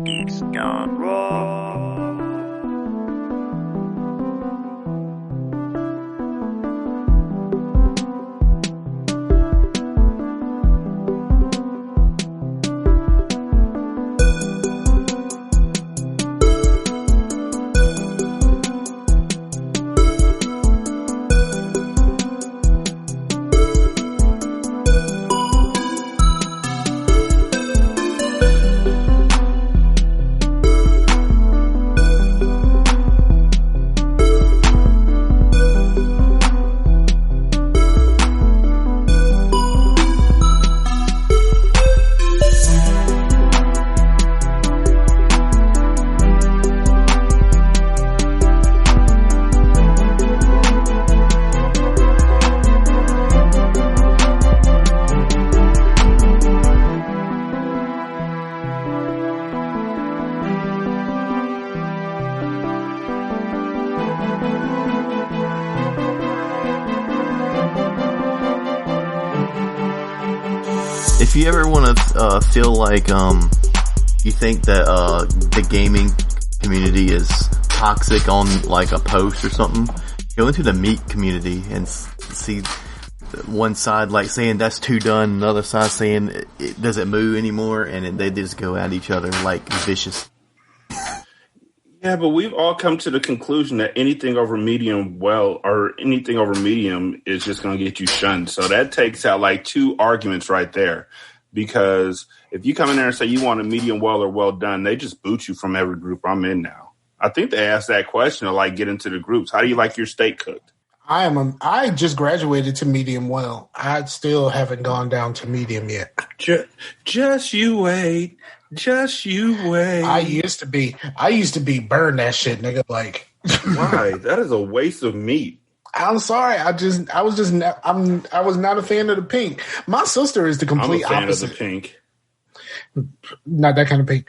Geeks Gone Raw. If you ever want to feel like you think that the gaming community is toxic on like a post or something, go into the meat community and see one side like saying that's too done, another side saying it doesn't move anymore, and they just go at each other like vicious. Yeah, but we've all come to the conclusion that anything over medium or anything over medium is just going to get you shunned. So that takes out like two arguments right there. Because if you come in there and say you want a medium well or well done, they just boot you from every group I'm in now. I think they ask that question to like get into the groups. How do you like your steak cooked? I just graduated to medium well. I still haven't gone down to medium yet. Just you wait. Just you wait. I used to be burn that shit, nigga. Like, why? That is a waste of meat. I'm sorry. I was not a fan of the pink. My sister is the complete opposite. I'm a fan opposite. of the pink. Not that kind of pink.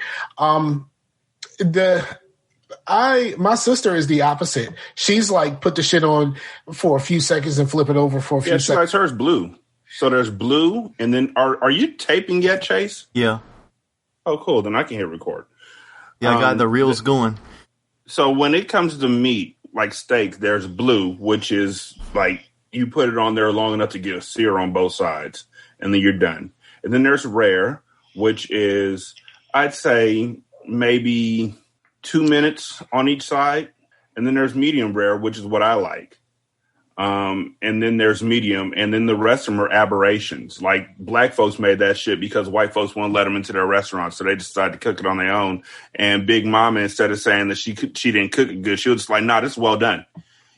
My sister is the opposite. She's like put the shit on for a few seconds and flip it over for a few seconds. Yeah, she likes hers blue. So there's blue, and then are you taping yet, Chase? Yeah. Oh, cool. Then I can hit record. Yeah, I got the reels going. So when it comes to meat, like steak, there's blue, which is like you put it on there long enough to get a sear on both sides, and then you're done. And then there's rare, which is, I'd say, maybe 2 minutes on each side. And then there's medium rare, which is what I like. And then there's medium, and then the rest of them are aberrations. Like black folks made that shit because white folks won't let them into their restaurants, so they decided to cook it on their own. And Big Mama, instead of saying that she didn't cook it good, she was just like, "Nah, this is well done.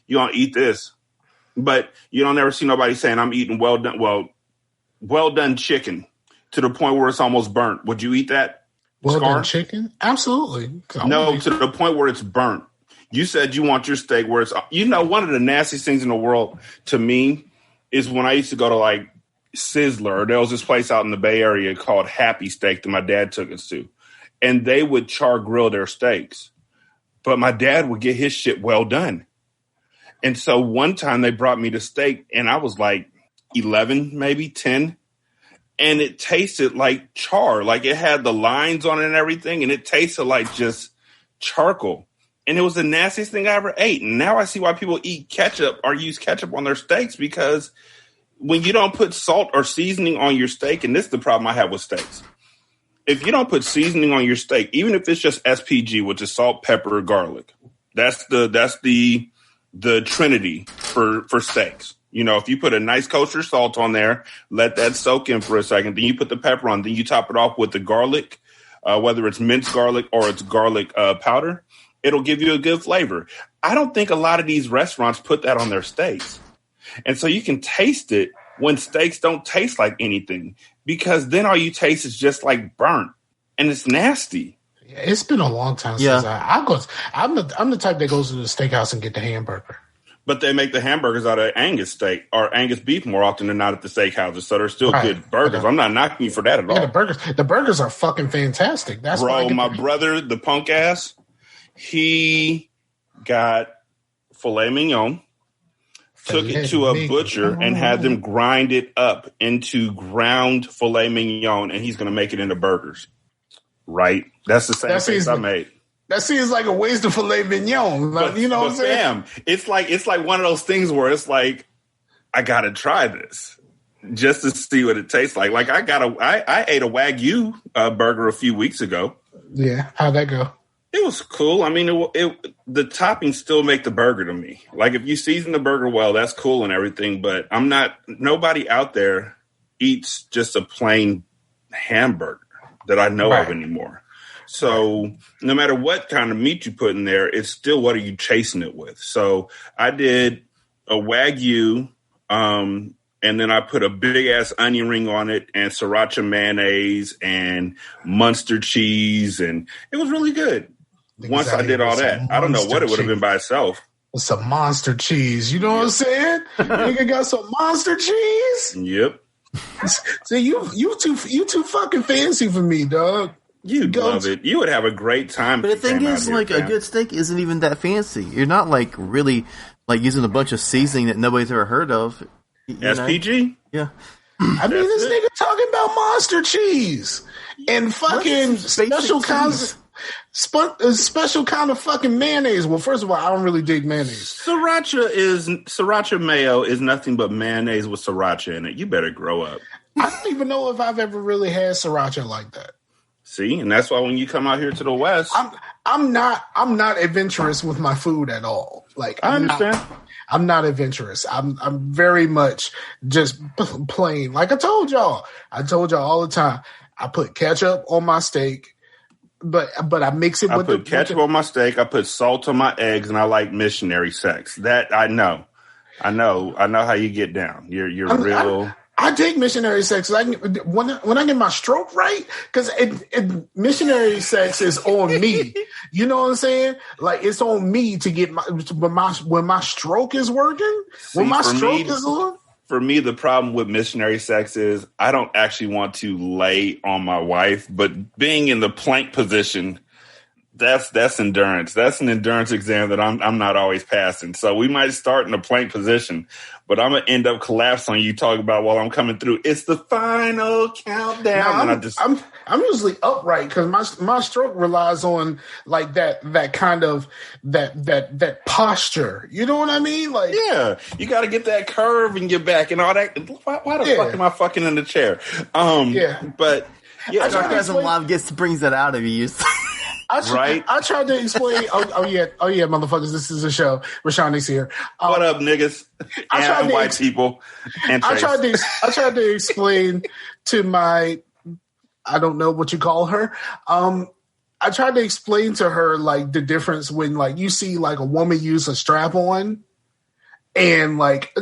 You don't eat this." But you don't ever see nobody saying, "I'm eating well done." Well done chicken to the point where it's almost burnt. Would you eat that? Well done chicken, absolutely. No, to the point where it's burnt. You said you want your steak where it's, one of the nastiest things in the world to me is when I used to go to like Sizzler. There was this place out in the Bay Area called Happy Steak that my dad took us to. And they would char grill their steaks. But my dad would get his shit well done. And so one time they brought me the steak and I was like 11, maybe 10. And it tasted like char. Like it had the lines on it and everything. And it tasted like just charcoal. And it was the nastiest thing I ever ate. And now I see why people eat ketchup or use ketchup on their steaks, because when you don't put salt or seasoning on your steak, and this is the problem I have with steaks. If you don't put seasoning on your steak, even if it's just SPG, which is salt, pepper, garlic, that's the trinity for steaks. If you put a nice kosher salt on there, let that soak in for a second, then you put the pepper on, then you top it off with the garlic, whether it's minced garlic or it's garlic powder. It'll give you a good flavor. I don't think a lot of these restaurants put that on their steaks. And so you can taste it when steaks don't taste like anything, because then all you taste is just like burnt and it's nasty. Yeah, it's been a long time since I'm the type that goes to the steakhouse and get the hamburger. But they make the hamburgers out of Angus steak or Angus beef more often than not at the steakhouses. So they're still good burgers. I'm not knocking you for that at all. The burgers are fucking fantastic. That's Bro, my brother, the punk ass, he got filet mignon, took it to a butcher and had them grind it up into ground filet mignon, and he's going to make it into burgers. Right. That's the same face I made. That seems like a waste of filet mignon. Like, you know what I'm saying? It's like one of those things where it's like, I gotta try this just to see what it tastes like. Like I ate a Wagyu burger a few weeks ago. Yeah, how'd that go? It was cool. I mean, the toppings still make the burger to me. Like if you season the burger well, that's cool and everything. But nobody out there eats just a plain hamburger that I know of anymore. So no matter what kind of meat you put in there, it's still what are you chasing it with? So I did a Wagyu, and then I put a big ass onion ring on it and sriracha mayonnaise and Munster cheese, and it was really good. Once I did all that, I don't know what it would have been by itself. With some monster cheese, you know what I'm saying? Nigga got some monster cheese. Yep. See, you too fucking fancy for me, dog. You'd love it. You would have a great time. But the thing is, like, a good steak isn't even that fancy. You're not, like, really, like, using a bunch of seasoning that nobody's ever heard of. SPG? Yeah. I mean, this nigga talking about monster cheese and fucking special kind of fucking mayonnaise. Well, first of all, I don't really dig mayonnaise. Sriracha mayo is nothing but mayonnaise with sriracha in it. You better grow up. I don't even know if I've ever really had sriracha like that. See, and that's why when you come out here to the West, I'm not adventurous with my food at all. Like I understand. I'm not adventurous. I'm very much just plain. Like I told y'all all the time. I put ketchup on my steak, but I mix it with I put ketchup on my steak. I put salt on my eggs, and I like missionary sex. That I know how you get down. You're real. I take missionary sex. When I get my stroke right, because missionary sex is on me. You know what I'm saying? Like it's on me to get when my stroke is working. See, when my stroke is on. For me, the problem with missionary sex is I don't actually want to lay on my wife, but being in the plank position. That's endurance. That's an endurance exam that I'm not always passing. So we might start in a plank position, but I'm gonna end up collapsing on you talking about while I'm coming through. It's the final countdown. I'm usually upright because my stroke relies on like that kind of that posture. You know what I mean? Like you got to get that curve in your back and all that. Why the fuck am I fucking in the chair? But Sarcasm Live brings that out of you. I tried to explain. Oh yeah, motherfuckers! This is a show. Rashani's here. What up, niggas? And white people. And I tried to explain to my, I don't know what you call her. I tried to explain to her like the difference when like you see like a woman use a strap on. And like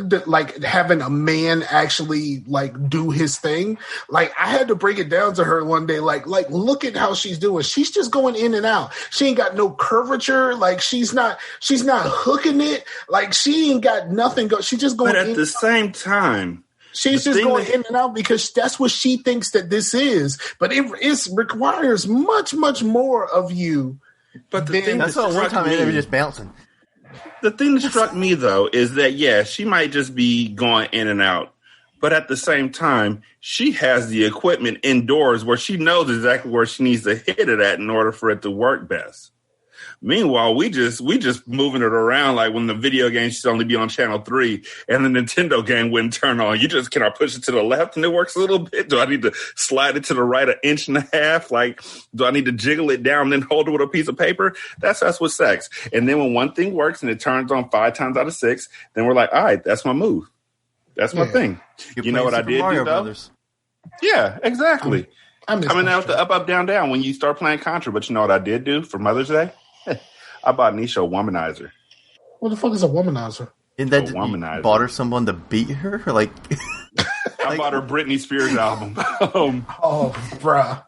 having a man actually like do his thing, like I had to break it down to her one day. Like look at how she's doing. She's just going in and out. She ain't got no curvature. Like she's not hooking it. Like she ain't got nothing. She's just going. But at the same time, she's just going in and out because that's what she thinks that this is. But it requires much more of you. But the thing that's what one time they were just bouncing. The thing that struck me, though, is that, she might just be going in and out. But at the same time, she has the equipment indoors where she knows exactly where she needs to hit it at in order for it to work best. Meanwhile, we just moving it around like when the video game should only be on channel 3 and the Nintendo game wouldn't turn on. Can I push it to the left and it works a little bit? Do I need to slide it to the right 1.5 inches? Like, do I need to jiggle it down and then hold it with a piece of paper? That's with sex. And then when one thing works and it turns on 5 times out of 6, then we're like, all right, that's my move. That's my thing. You know what I did do, though? Brothers. Yeah, exactly. Coming out with the up, down, down when you start playing Contra. But you know what I did do for Mother's Day? I bought Nisha a Womanizer. What the fuck is a Womanizer? Isn't that you bought her someone to beat her? Like, I bought her Britney Spears album. Bruh.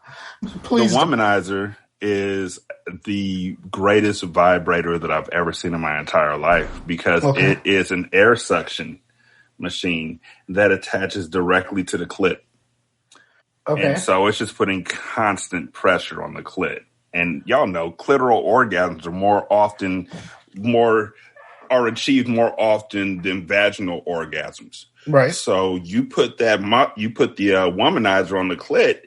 Please. The Womanizer is the greatest vibrator that I've ever seen in my entire life because it is an air suction machine that attaches directly to the clit. Okay. And so it's just putting constant pressure on the clit. And y'all know clitoral orgasms are achieved more often than vaginal orgasms. Right. So you put the womanizer on the clit,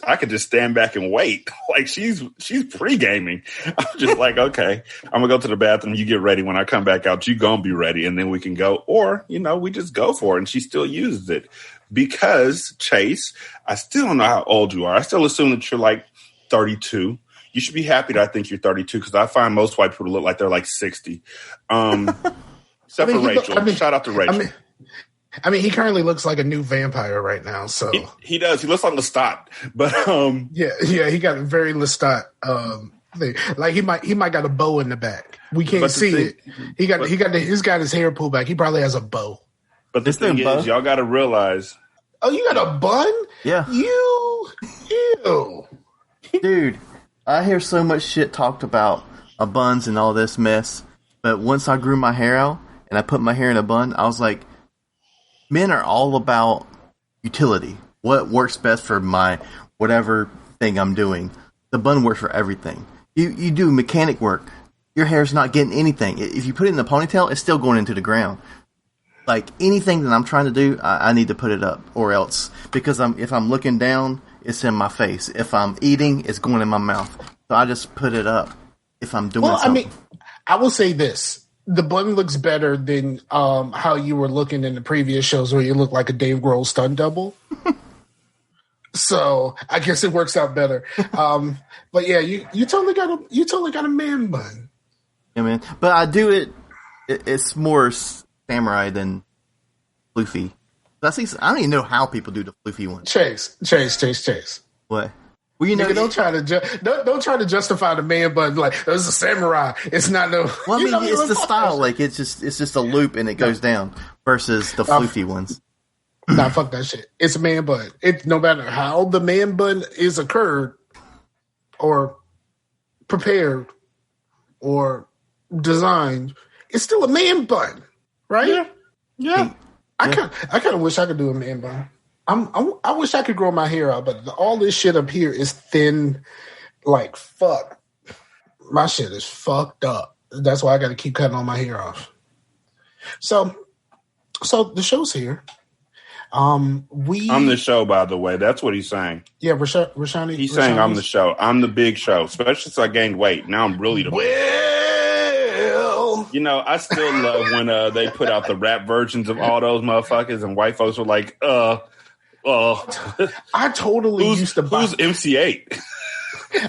I could just stand back and wait. Like she's pre-gaming. I'm just like, okay, I'm gonna go to the bathroom. You get ready. When I come back out, you gonna be ready, and then we can go. Or we just go for it. And she still uses it because Chase. I still don't know how old you are. I still assume that you're like 32. You should be happy that I think you're 32 because I find most white people look like they're like 60. Except for Rachel. Shout out to Rachel. I mean, he currently looks like a new vampire right now. So he does. He looks like Lestat, but yeah, he got a very Lestat thing. Like he might got a bow in the back. We can't see it. He's got his hair pulled back. He probably has a bow. But the thing is, y'all got to realize. Oh, you got a bun? Yeah. Ew. Dude, I hear so much shit talked about buns and all this mess. But once I grew my hair out and I put my hair in a bun, I was like, men are all about utility. What works best for my whatever thing I'm doing. The bun works for everything. You do mechanic work. Your hair's not getting anything. If you put it in the ponytail, it's still going into the ground. Like anything that I'm trying to do, I need to put it up or else. Because if I'm looking down, it's in my face. If I'm eating, it's going in my mouth. So I just put it up if I'm doing something. I mean, I will say this. The bun looks better than how you were looking in the previous shows where you look like a Dave Grohl stunt double. So I guess it works out better. But yeah, you totally got a man bun. Yeah, man. But I do it. It's more samurai than floofy. I don't even know how people do the floofy one. Chase. What? Well, Nigga, don't try to justify the man bun like there's a samurai. It's not no. Well, I mean, it's the style. Like it's just a loop and it goes down versus the floofy ones. Nah, fuck that shit. It's a man bun. It no matter how the man bun is occurred or prepared or designed, it's still a man bun, right? Yeah. I kind of wish I could do a man bun. I wish I could grow my hair out, but all this shit up here is thin, like fuck. My shit is fucked up. That's why I got to keep cutting all my hair off. So the show's here. I'm the show, by the way. That's what he's saying. Yeah, Rashani. He's saying I'm the show. I'm the big show, especially since I gained weight. Now I'm really the big. Well, I still love when they put out the rap versions of all those motherfuckers, and white folks were like, I totally used to buy. Who's MC8?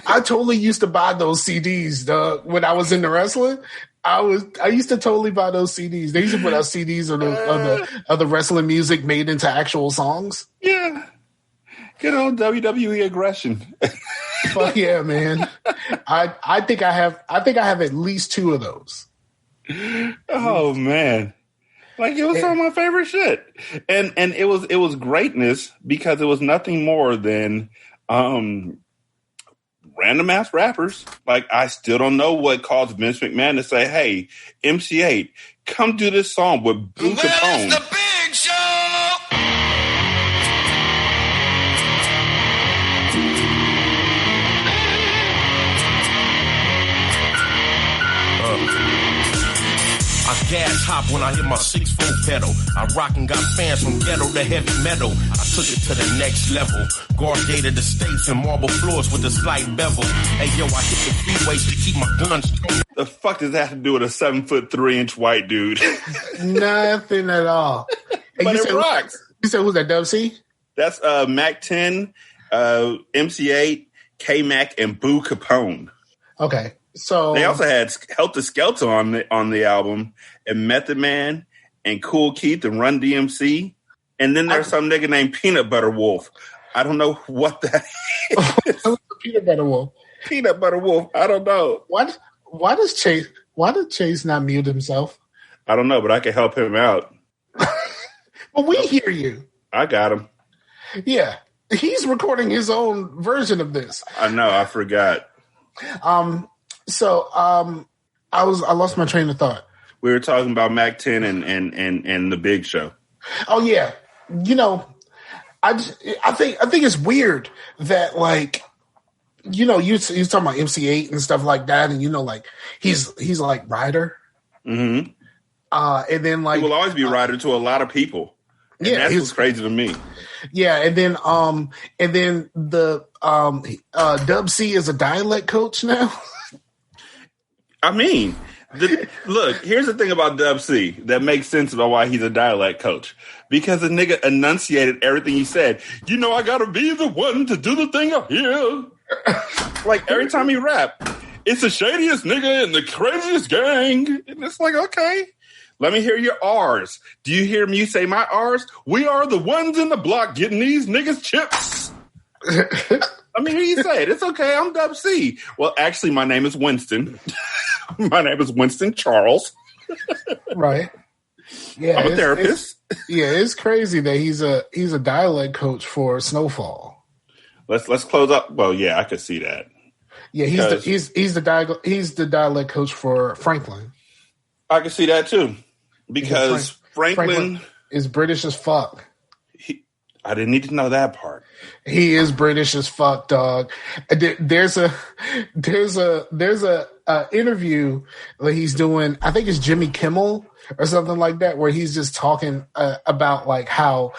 I totally used to buy those CDs, dog. When I was in the wrestling, I used to totally buy those CDs. They used to put out CDs of the wrestling music made into actual songs. Yeah, good old WWE aggression. Fuck yeah, man! I think I have at least 2 of those. Oh man. Like it was some of my favorite shit. And it was greatness because it was nothing more than random ass rappers. Like I still don't know what caused Vince McMahon to say, "Hey, MC8, come do this song with Blue Capone." The big show. I gas hop when I hit my 6-4 pedal. I rock and got fans from ghetto to heavy metal. I took it to the next level. Guarded the states and marble floors with a slight bevel. Hey yo, I hit the freeways to keep my guns strong. The fuck does that have to do with a 7'3" white dude? Nothing at all. Hey, but it rocks. You said who's that? Dub C? That's Mac 10, MC8, K Mac, and Boo Capone. Okay. So they also had Helter Skelter on the album, and Method Man, and Cool Keith, and Run DMC, and then there's some nigga named Peanut Butter Wolf. I don't know what that is. Peanut Butter Wolf. Peanut Butter Wolf. I don't know. Why did Chase not mute himself? I don't know, but I can help him out. Well, we hear you. I got him. Yeah, he's recording his own version of this. I know. I forgot. So I lost my train of thought. We were talking about Mac 10 and the Big Show. Oh yeah, I think it's weird that like you talking about MC8 and stuff like that, and like he's like Ryder. Mm-hmm. And then like he will always be Ryder to a lot of people. And that's what's crazy to me. Yeah, and then the Dub C is a dialect coach now. I mean, look, here's the thing about Dub C that makes sense about why he's a dialect coach. Because the nigga enunciated everything he said. You know, I gotta be the one to do the thing I hear. Like, every time he rap, it's the shadiest nigga and the craziest gang. And it's like, okay, let me hear your R's. Do you hear me say my R's? We are the ones in the block getting these niggas chips. Let me hear you say it. It's okay, I'm Dub C. Well, actually, my name is Winston. My name is Winston Charles. Right. Yeah, I'm a therapist. It's crazy that he's a dialect coach for Snowfall. Let's close up. Well, yeah, I could see that. Yeah, he's the dialect coach for Franklin. I can see that too, because Franklin is British as fuck. I didn't need to know that part. He is British as fuck, dog. There's a interview that he's doing. I think it's Jimmy Kimmel or something like that, where he's just talking about like how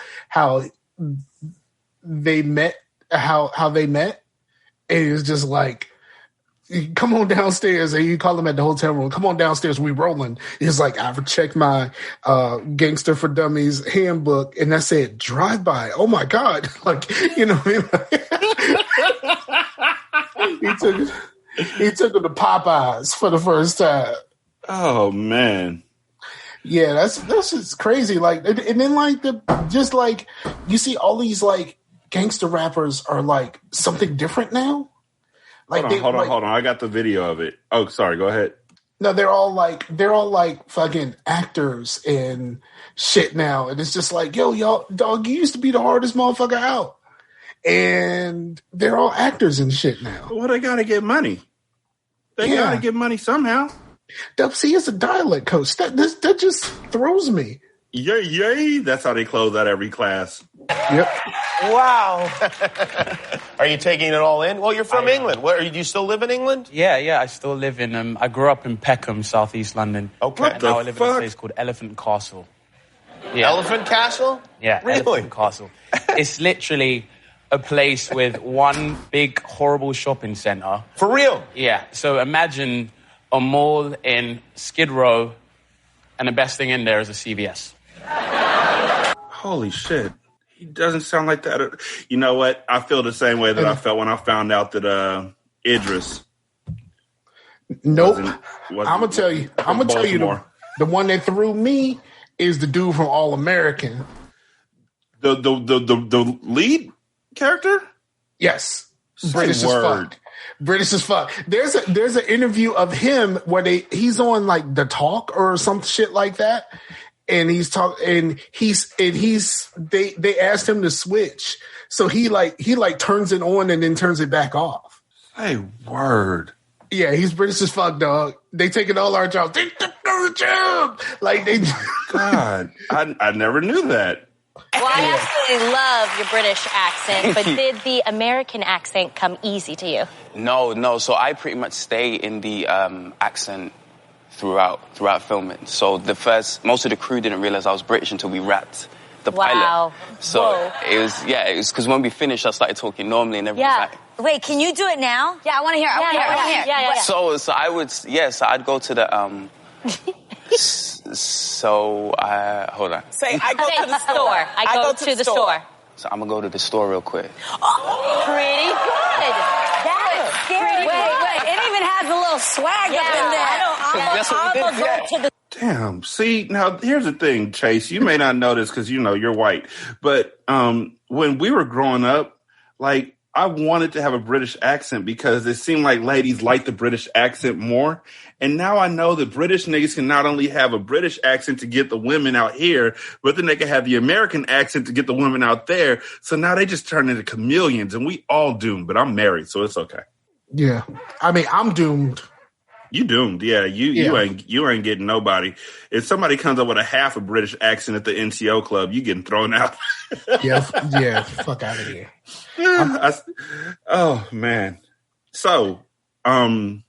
they met, how they met. And it's just like, come on downstairs, and you call him at the hotel room. Come on downstairs, we rolling. He's like, I've checked my Gangster for Dummies handbook, and that said drive by. Oh my god! Like, you know, he took him to Popeyes for the first time. Oh man, yeah, that's just crazy. Like, and then like you see all these like gangster rappers are like something different now. Like hold on. I got the video of it. Oh, sorry. Go ahead. No, they're all like fucking actors and shit now. And it's just like, yo, y'all, dog, you used to be the hardest motherfucker out. And they're all actors and shit now. Well, they gotta get money. They gotta get money somehow. Dub C is a dialect coach. That just throws me. Yay. That's how they close out every class. Yep. Wow. Are you taking it all in? Well, you're from England. Do you still live in England? Yeah, I still live in, I grew up in Peckham, southeast London. Okay. And now I live in a place called Elephant Castle. Yeah. Elephant Castle? Yeah, really? Elephant Castle. It's literally a place with one big, horrible shopping centre. For real? Yeah, so imagine a mall in Skid Row, and the best thing in there is a CVS. Holy shit. He doesn't sound like that. You know what? I feel the same way that I felt when I found out that Idris. Nope. I'm gonna tell you. The one that threw me is the dude from All American. The lead character? Yes. British as fuck. British as fuck. There's an interview of him where he's on like The Talk or some shit like that. And they asked him to switch. So he turns it on and then turns it back off. Hey, word. Yeah, he's British as fuck, dog. They taking all our jobs. They took our job. Like they God, I never knew that. Well, I absolutely love your British accent, but did the American accent come easy to you? No. So I pretty much stay in the accent throughout filming. So most of the crew didn't realize I was British until we wrapped the pilot. So it was because when we finished, I started talking normally, and everyone's like, wait, can you do it now? Yeah, I want to hear. I want to hear. Yeah. So I'd go to the hold on. Say, I go to the store. I go to the store. So I'm gonna go to the store real quick. Oh, pretty good. That's scary. Wait. It even has a little swag up in there. Damn. See, now here's the thing, Chase. You may not know this because you're white, but when we were growing up, like I wanted to have a British accent because it seemed like ladies liked the British accent more. And now I know that British niggas can not only have a British accent to get the women out here, but then they can have the American accent to get the women out there. So now they just turn into chameleons, and we all doomed. But I'm married, so it's okay. Yeah, I mean, I'm doomed. You doomed, yeah. You ain't getting nobody. If somebody comes up with a half a British accent at the NCO club, you getting thrown out. yeah, fuck out of here. Oh man. So, The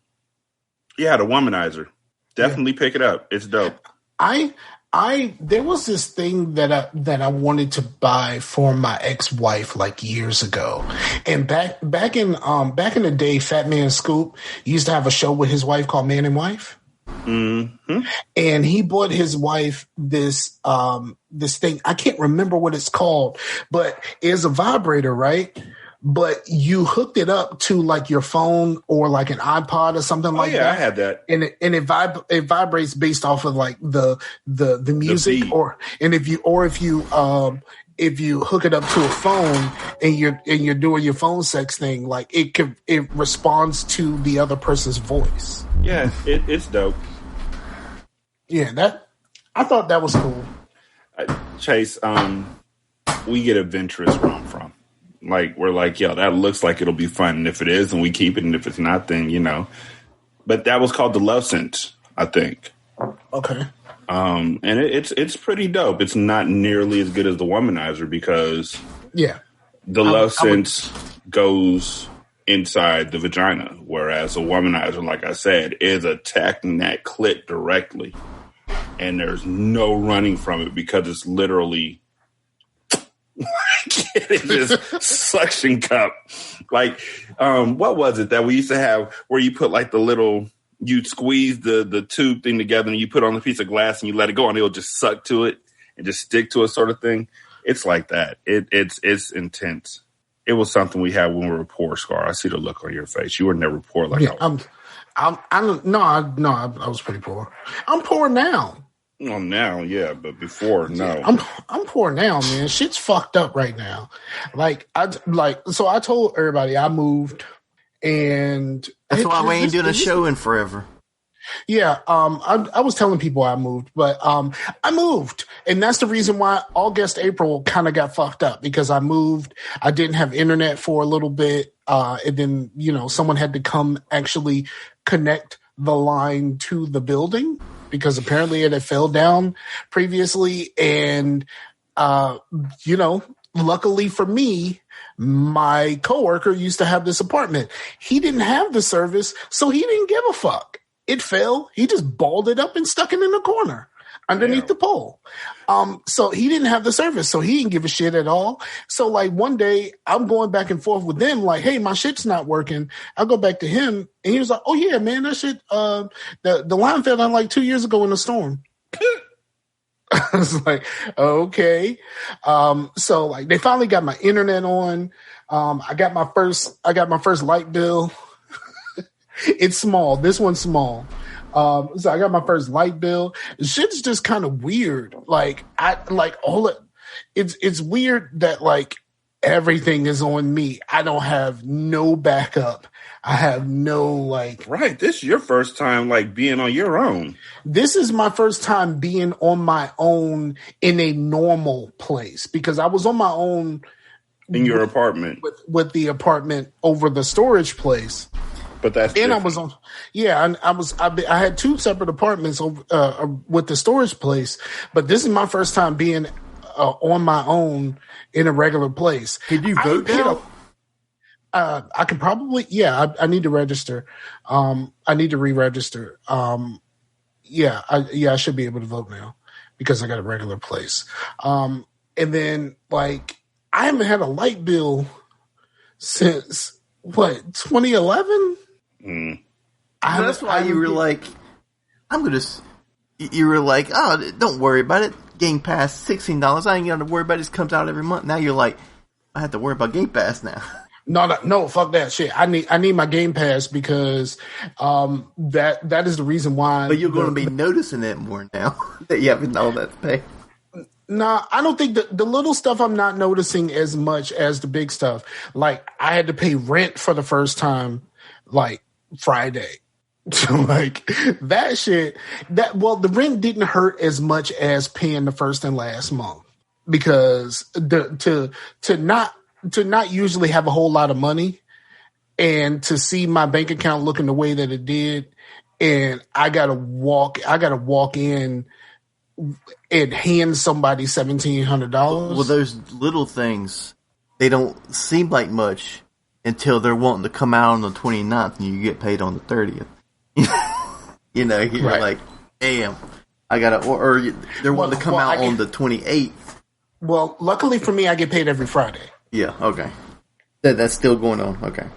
Womanizer. Definitely pick it up. It's dope. I There was this thing that I wanted to buy for my ex-wife like years ago, and back in the day, Fat Man Scoop used to have a show with his wife called Man and Wife, and he bought his wife this thing. I can't remember what it's called, but it's a vibrator, right? But you hooked it up to like your phone or like an iPod or something like that. Yeah, I had that. And it vibrates based off of like the music, if you hook it up to a phone and you're doing your phone sex thing, like it responds to the other person's voice. Yeah, it's dope. Yeah, I thought that was cool. Chase, we get adventurous where I'm from. Like, we're like, yo, that looks like it'll be fun. And if it is, then we keep it. And if it's not, then, you know. But that was called the Love Sense, I think. Okay. And it's pretty dope. It's not nearly as good as the Womanizer because the Love Sense goes inside the vagina, whereas a Womanizer, like I said, is attacking that clit directly. And there's no running from it because it's literally... It's just suction cup. Like, what was it that we used to have where you put like the little, you'd squeeze the tube thing together and you put on a piece of glass and you let it go and it'll just suck to it and just stick to it sort of thing. It's like that. It's intense. It was something we had when we were poor, Scar. I see the look on your face. You were never poor like that. I was pretty poor. I'm poor now. Well, now, yeah, but before, no. I'm poor now, man. Shit's fucked up right now. So I told everybody I moved, and that's why we ain't doing a show in forever. Yeah, I was telling people I moved, but I moved, and that's the reason why August, April kind of got fucked up because I moved. I didn't have internet for a little bit, and then someone had to come actually connect the line to the building. Because apparently it had fell down previously. And, luckily for me, my coworker used to have this apartment. He didn't have the service, so he didn't give a fuck. It fell. He just balled it up and stuck it in the corner underneath the pole. So he didn't have the service, so he didn't give a shit at all. So like one day I'm going back and forth with them like, hey, my shit's not working. I'll go back to him and he was like, oh yeah, man, that shit, the line fell down like 2 years ago in a storm. I was like, okay. So like they finally got my internet on. I got my first light bill. It's small. This one's small. So I got my first light bill. Shit's just kind of weird. It's weird that like everything is on me. I don't have no backup. I have no Right. This is your first time being on your own. This is my first time being on my own in a normal place because I was on my own in your apartment with the apartment over the storage place. But that's and different. I was on, I had two separate apartments with the storage place, but this is my first time being on my own in a regular place. Could you vote now? I can probably, I need to register. I need to re-register. I should be able to vote now because I got a regular place. And then I haven't had a light bill since 2011? That's why you were like, you were like, oh, don't worry about it. Game Pass, $16. I ain't got to worry about it. It comes out every month. Now you're like, I have to worry about Game Pass now. No, fuck that shit. I need my Game Pass because that is the reason why. But you're going to be noticing it more now that you haven't all that to pay. Nah, I don't think the little stuff I'm not noticing as much as the big stuff. Like I had to pay rent for the first time, Friday. So that shit, the rent didn't hurt as much as paying the first and last month because to not usually have a whole lot of money and to see my bank account looking the way that it did, and I gotta walk in and hand somebody $1,700. Well, those little things, they don't seem like much until they're wanting to come out on the 29th and you get paid on the 30th. You're right. like, damn. I gotta, or they're wanting to come out on the 28th. Well, luckily for me, I get paid every Friday. Yeah, okay. That's still going on. Okay.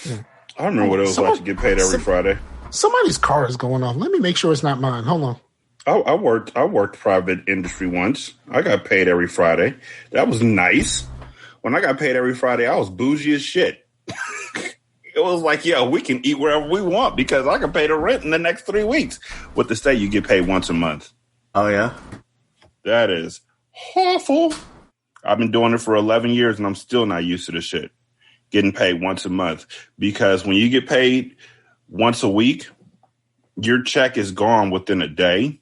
Yeah. I don't remember what it was like to get paid every Friday. Somebody's car is going off. Let me make sure it's not mine. Hold on. I worked private industry once. I got paid every Friday. That was nice. When I got paid every Friday, I was bougie as shit. It was like, yeah, we can eat wherever we want because I can pay the rent in the next 3 weeks. With the state, you get paid once a month. Oh, yeah? That is awful. I've been doing it for 11 years, and I'm still not used to the shit. Getting paid once a month. Because when you get paid once a week, your check is gone within a day,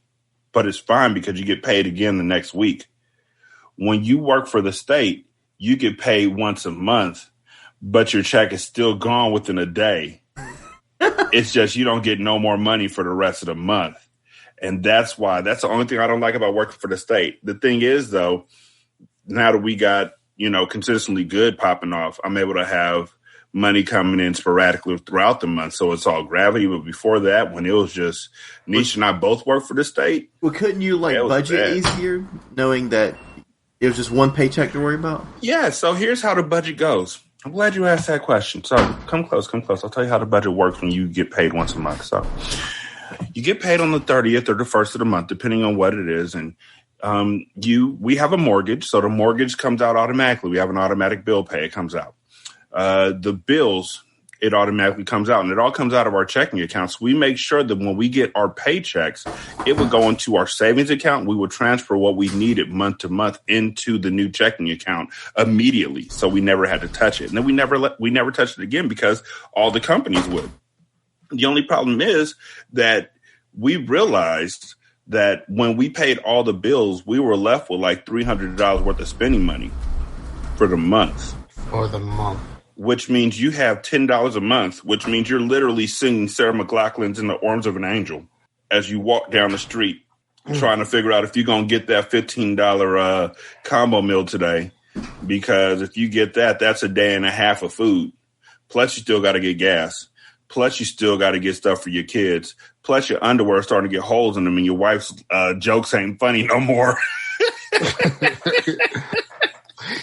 but it's fine because you get paid again the next week. When you work for the state, you get paid once a month, but your check is still gone within a day. It's just you don't get no more money for the rest of the month. And that's the only thing I don't like about working for the state. The thing is, though, now that we got, consistently good popping off, I'm able to have money coming in sporadically throughout the month. So it's all gravity. But before that, when it was just Nisha and I both worked for the state. Well, couldn't you budget easier knowing that it was just one paycheck to worry about? Yeah. So here's how the budget goes. I'm glad you asked that question. So come close. I'll tell you how the budget works when you get paid once a month. So you get paid on the 30th or the 1st of the month, depending on what it is. And we have a mortgage. So the mortgage comes out automatically. We have an automatic bill pay. It comes out. The bills, it automatically comes out, and it all comes out of our checking accounts. We make sure that when we get our paychecks, it would go into our savings account. We would transfer what we needed month to month into the new checking account immediately. So we never had to touch it. And then we never touched it again because all the companies would. The only problem is that we realized that when we paid all the bills, we were left with like $300 worth of spending money for the month. For the month. Which means you have $10 a month, which means you're literally singing Sarah McLachlan's In the Arms of an Angel as you walk down the street trying to figure out if you're going to get that $15 combo meal today. Because if you get that, that's a day and a half of food. Plus, you still got to get gas. Plus, you still got to get stuff for your kids. Plus, your underwear is starting to get holes in them and your wife's jokes ain't funny no more.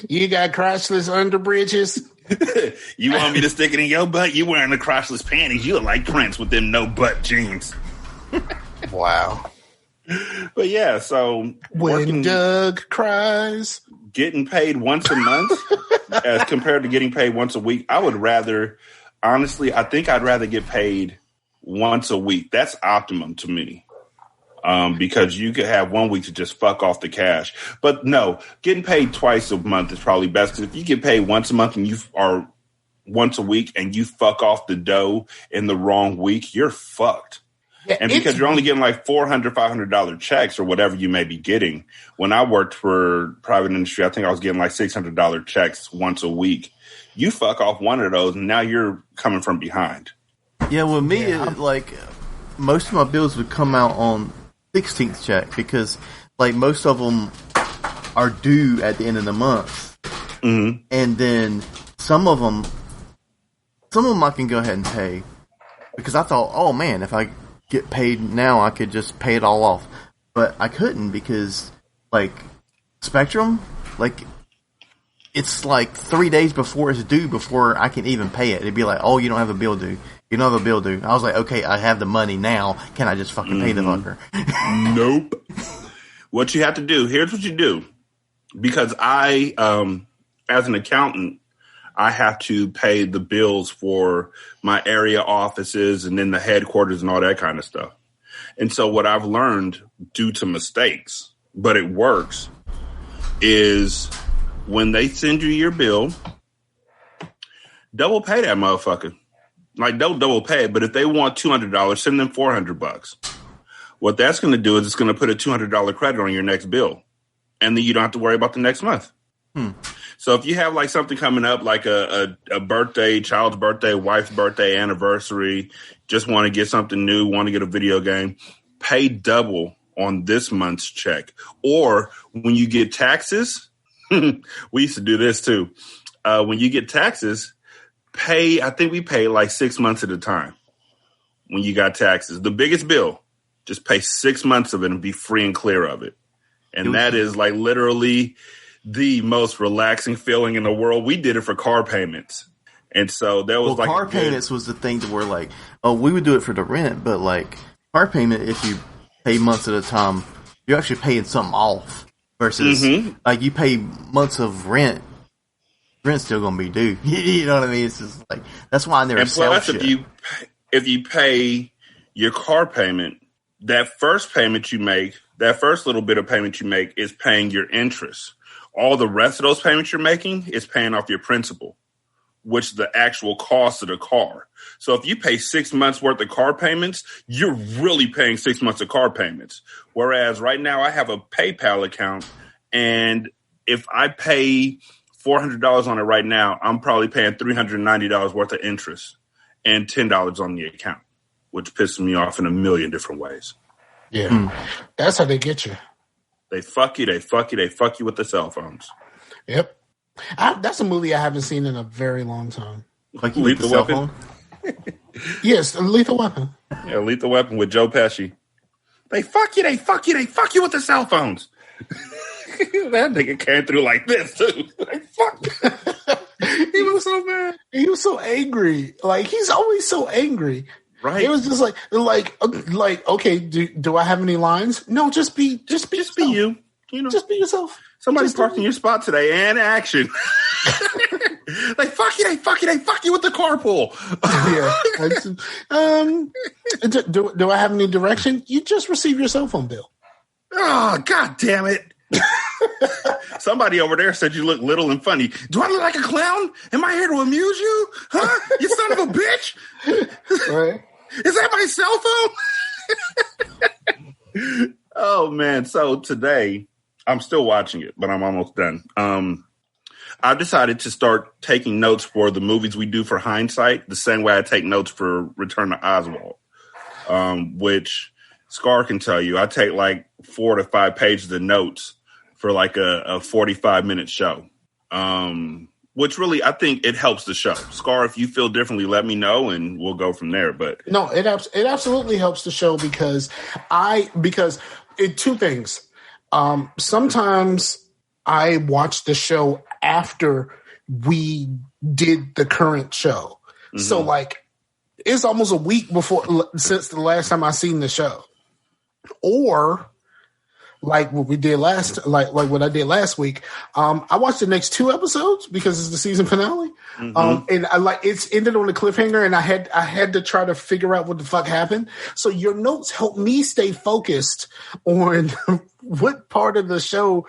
You got crotchless underbridges? You want me to stick it in your butt? You wearing the crotchless panties. You look like Prince with them no-butt jeans. Wow. But yeah, so when Doug cries. Getting paid once a month as compared to getting paid once a week, I would rather, honestly, I think I'd rather get paid once a week. That's optimum to me. Because you could have 1 week to just fuck off the cash. But no, getting paid twice a month is probably best. Because if you get paid once a month and you are once a week and you fuck off the dough in the wrong week, you're fucked. Yeah, and because you're only getting like $400, $500 checks or whatever you may be getting. When I worked for private industry, I think I was getting like $600 checks once a week. You fuck off one of those and now you're coming from behind. Yeah, well, me, like, most of my bills would come out on 16th check because, like, most of them are due at the end of the month. Mm-hmm. And then some of them I can go ahead and pay because I thought, oh man, if I get paid now, I could just pay it all off. But I couldn't because, like, Spectrum, like, it's like 3 days before it's due before I can even pay it. It'd be like, oh, you don't have a bill due. You don't have a bill due. I was like, okay, I have the money now. Can I just fucking pay the fucker? Nope. What you have to do, here's what you do. Because I, as an accountant, I have to pay the bills for my area offices and then the headquarters and all that kind of stuff. And so what I've learned due to mistakes, but it works, is when they send you your bill, double pay that motherfucker. Like, don't double pay it, but if they want $200, send them $400. What that's going to do is it's going to put a $200 credit on your next bill. And then you don't have to worry about the next month. So if you have like something coming up, like a birthday, child's birthday, wife's birthday, anniversary, just want to get something new, want to get a video game, pay double on this month's check. Or when you get taxes, we used to do this too. When you get taxes, I think we pay like 6 months at a time when you got taxes. The biggest bill Just pay 6 months of it and be free and clear of it. And that is like literally the most relaxing feeling in the world. We did it for car payments. And so there was car payments was the thing to where like, we would do it for the rent, but like car payment, if you pay months at a time, you're actually paying something off versus like you pay months of rent. Rent's still gonna be due. You know what I mean? It's just like that's why I never sell shit. If you pay your car payment, that first payment you make, that first little bit of payment you make is paying your interest. All the rest of those payments you're making is paying off your principal, which is the actual cost of the car. So if you pay 6 months worth of car payments, you're really paying 6 months of car payments. Whereas right now I have a PayPal account, and if I pay $400 on it right now, I'm probably paying $390 worth of interest and $10 on the account, which pisses me off in a million different ways. Yeah. That's how they get you. They fuck you with the cell phones. Yep. That's a movie I haven't seen in a very long time. Like Lethal Weapon? Yes, Lethal Weapon. Yeah, Lethal Weapon with Joe Pesci. They fuck you with the cell phones. That nigga came through like this, too. Like, fuck. He was so mad. He was so angry. Like, he's always so angry. Right. It was just like, okay, do I have any lines? No, just be you. You know, just be yourself. Somebody's parked in your spot today, and action. Like, fuck you, they fuck you with the carpool. Yeah. Do I have any direction? You just receive your cell phone bill. Oh, God damn it. Somebody over there said you look little and funny. Do I look like a clown? Am I here to amuse you? Huh? You son of a bitch? Right. Is that my cell phone? Oh, man. So today, I'm still watching it, but I'm almost done. I've decided to start taking notes for the movies we do for Hindsight, the same way I take notes for Return to Oswald, which Scar can tell you. I take like 4 to 5 pages of notes for like a 45-minute show, which really, I think it helps the show. Scar, if you feel differently, let me know and we'll go from there. But no, it absolutely helps the show because two things. Sometimes I watch the show after we did the current show. Mm-hmm. So like it's almost a week since the last time I seen the show. Or like what we did like what I did last week. I watched the next 2 episodes because it's the season finale. Mm-hmm. And it's ended on a cliffhanger, and I had to try to figure out what the fuck happened. So your notes help me stay focused on what part of the show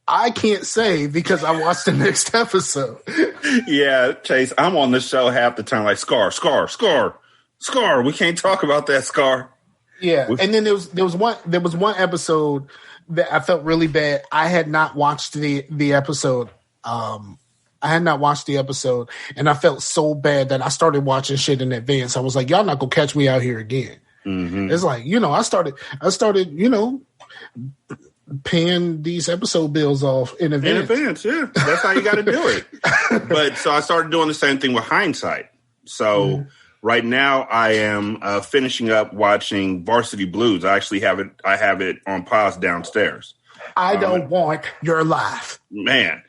I can't say because I watched the next episode. Yeah, Chase, I'm on the show half the time like Scar. We can't talk about that, Scar. Yeah, and then there was one episode that I felt really bad. I had not watched the episode. And I felt so bad that I started watching shit in advance. I was like, y'all not gonna catch me out here again. Mm-hmm. It's like, I started, paying these episode bills off in advance. Yeah. That's how you got to do it. But so I started doing the same thing with Hindsight. So right now I am finishing up watching Varsity Blues. I actually have it on pause downstairs. I don't want your life. Man,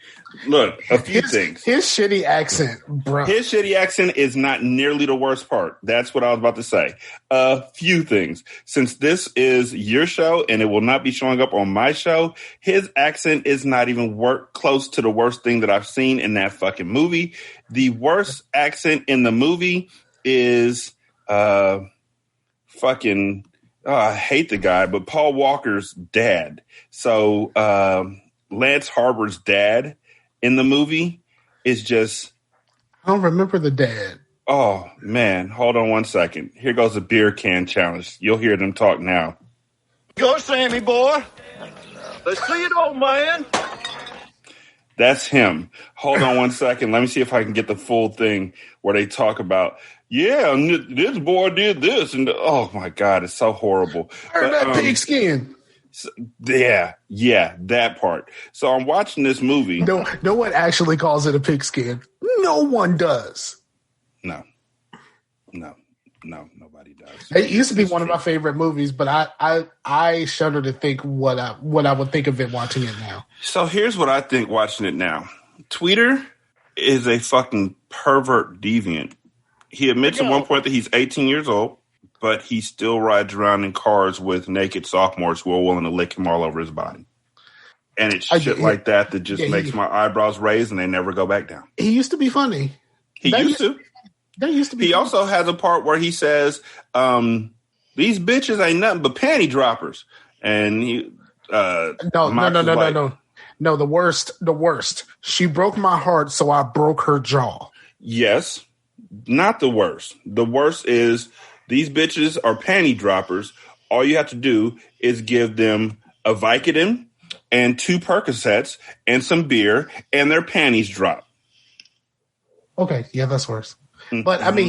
look, a few things. His shitty accent, bro. His shitty accent is not nearly the worst part. That's what I was about to say. A few things. Since this is your show and it will not be showing up on my show, his accent is not even close to the worst thing that I've seen in that fucking movie. The worst accent in the movie is I hate the guy, but Paul Walker's dad. So Lance Harbor's dad in the movie is just... I don't remember the dad. Oh, man. Hold on one second. Here goes a beer can challenge. You'll hear them talk now. Go, Sammy, boy. Let's see it, old man. That's him. Hold on one second. Let me see if I can get the full thing where they talk about, yeah, this boy did this. And oh, my God, it's so horrible. Heard that pigskin. So, yeah, that part. So I'm watching this movie. No one actually calls it a pigskin. No one does. No. No, nobody does. It used to be one of my favorite movies, but I shudder to think what I would think of it watching it now. So here's what I think watching it now. Tweeter is a fucking pervert deviant. He admits at one point that he's 18 years old, but he still rides around in cars with naked sophomores who are willing to lick him all over his body. And it's shit like that just makes my eyebrows raise and they never go back down. He used to be funny. He used to be. He also has a part where he says, "These bitches ain't nothing but panty droppers." And he, no. The worst. She broke my heart, so I broke her jaw. Yes, not the worst. The worst is these bitches are panty droppers. All you have to do is give them a Vicodin and 2 Percocets and some beer, and their panties drop. Okay, yeah, that's worse. Mm-hmm. But I mean,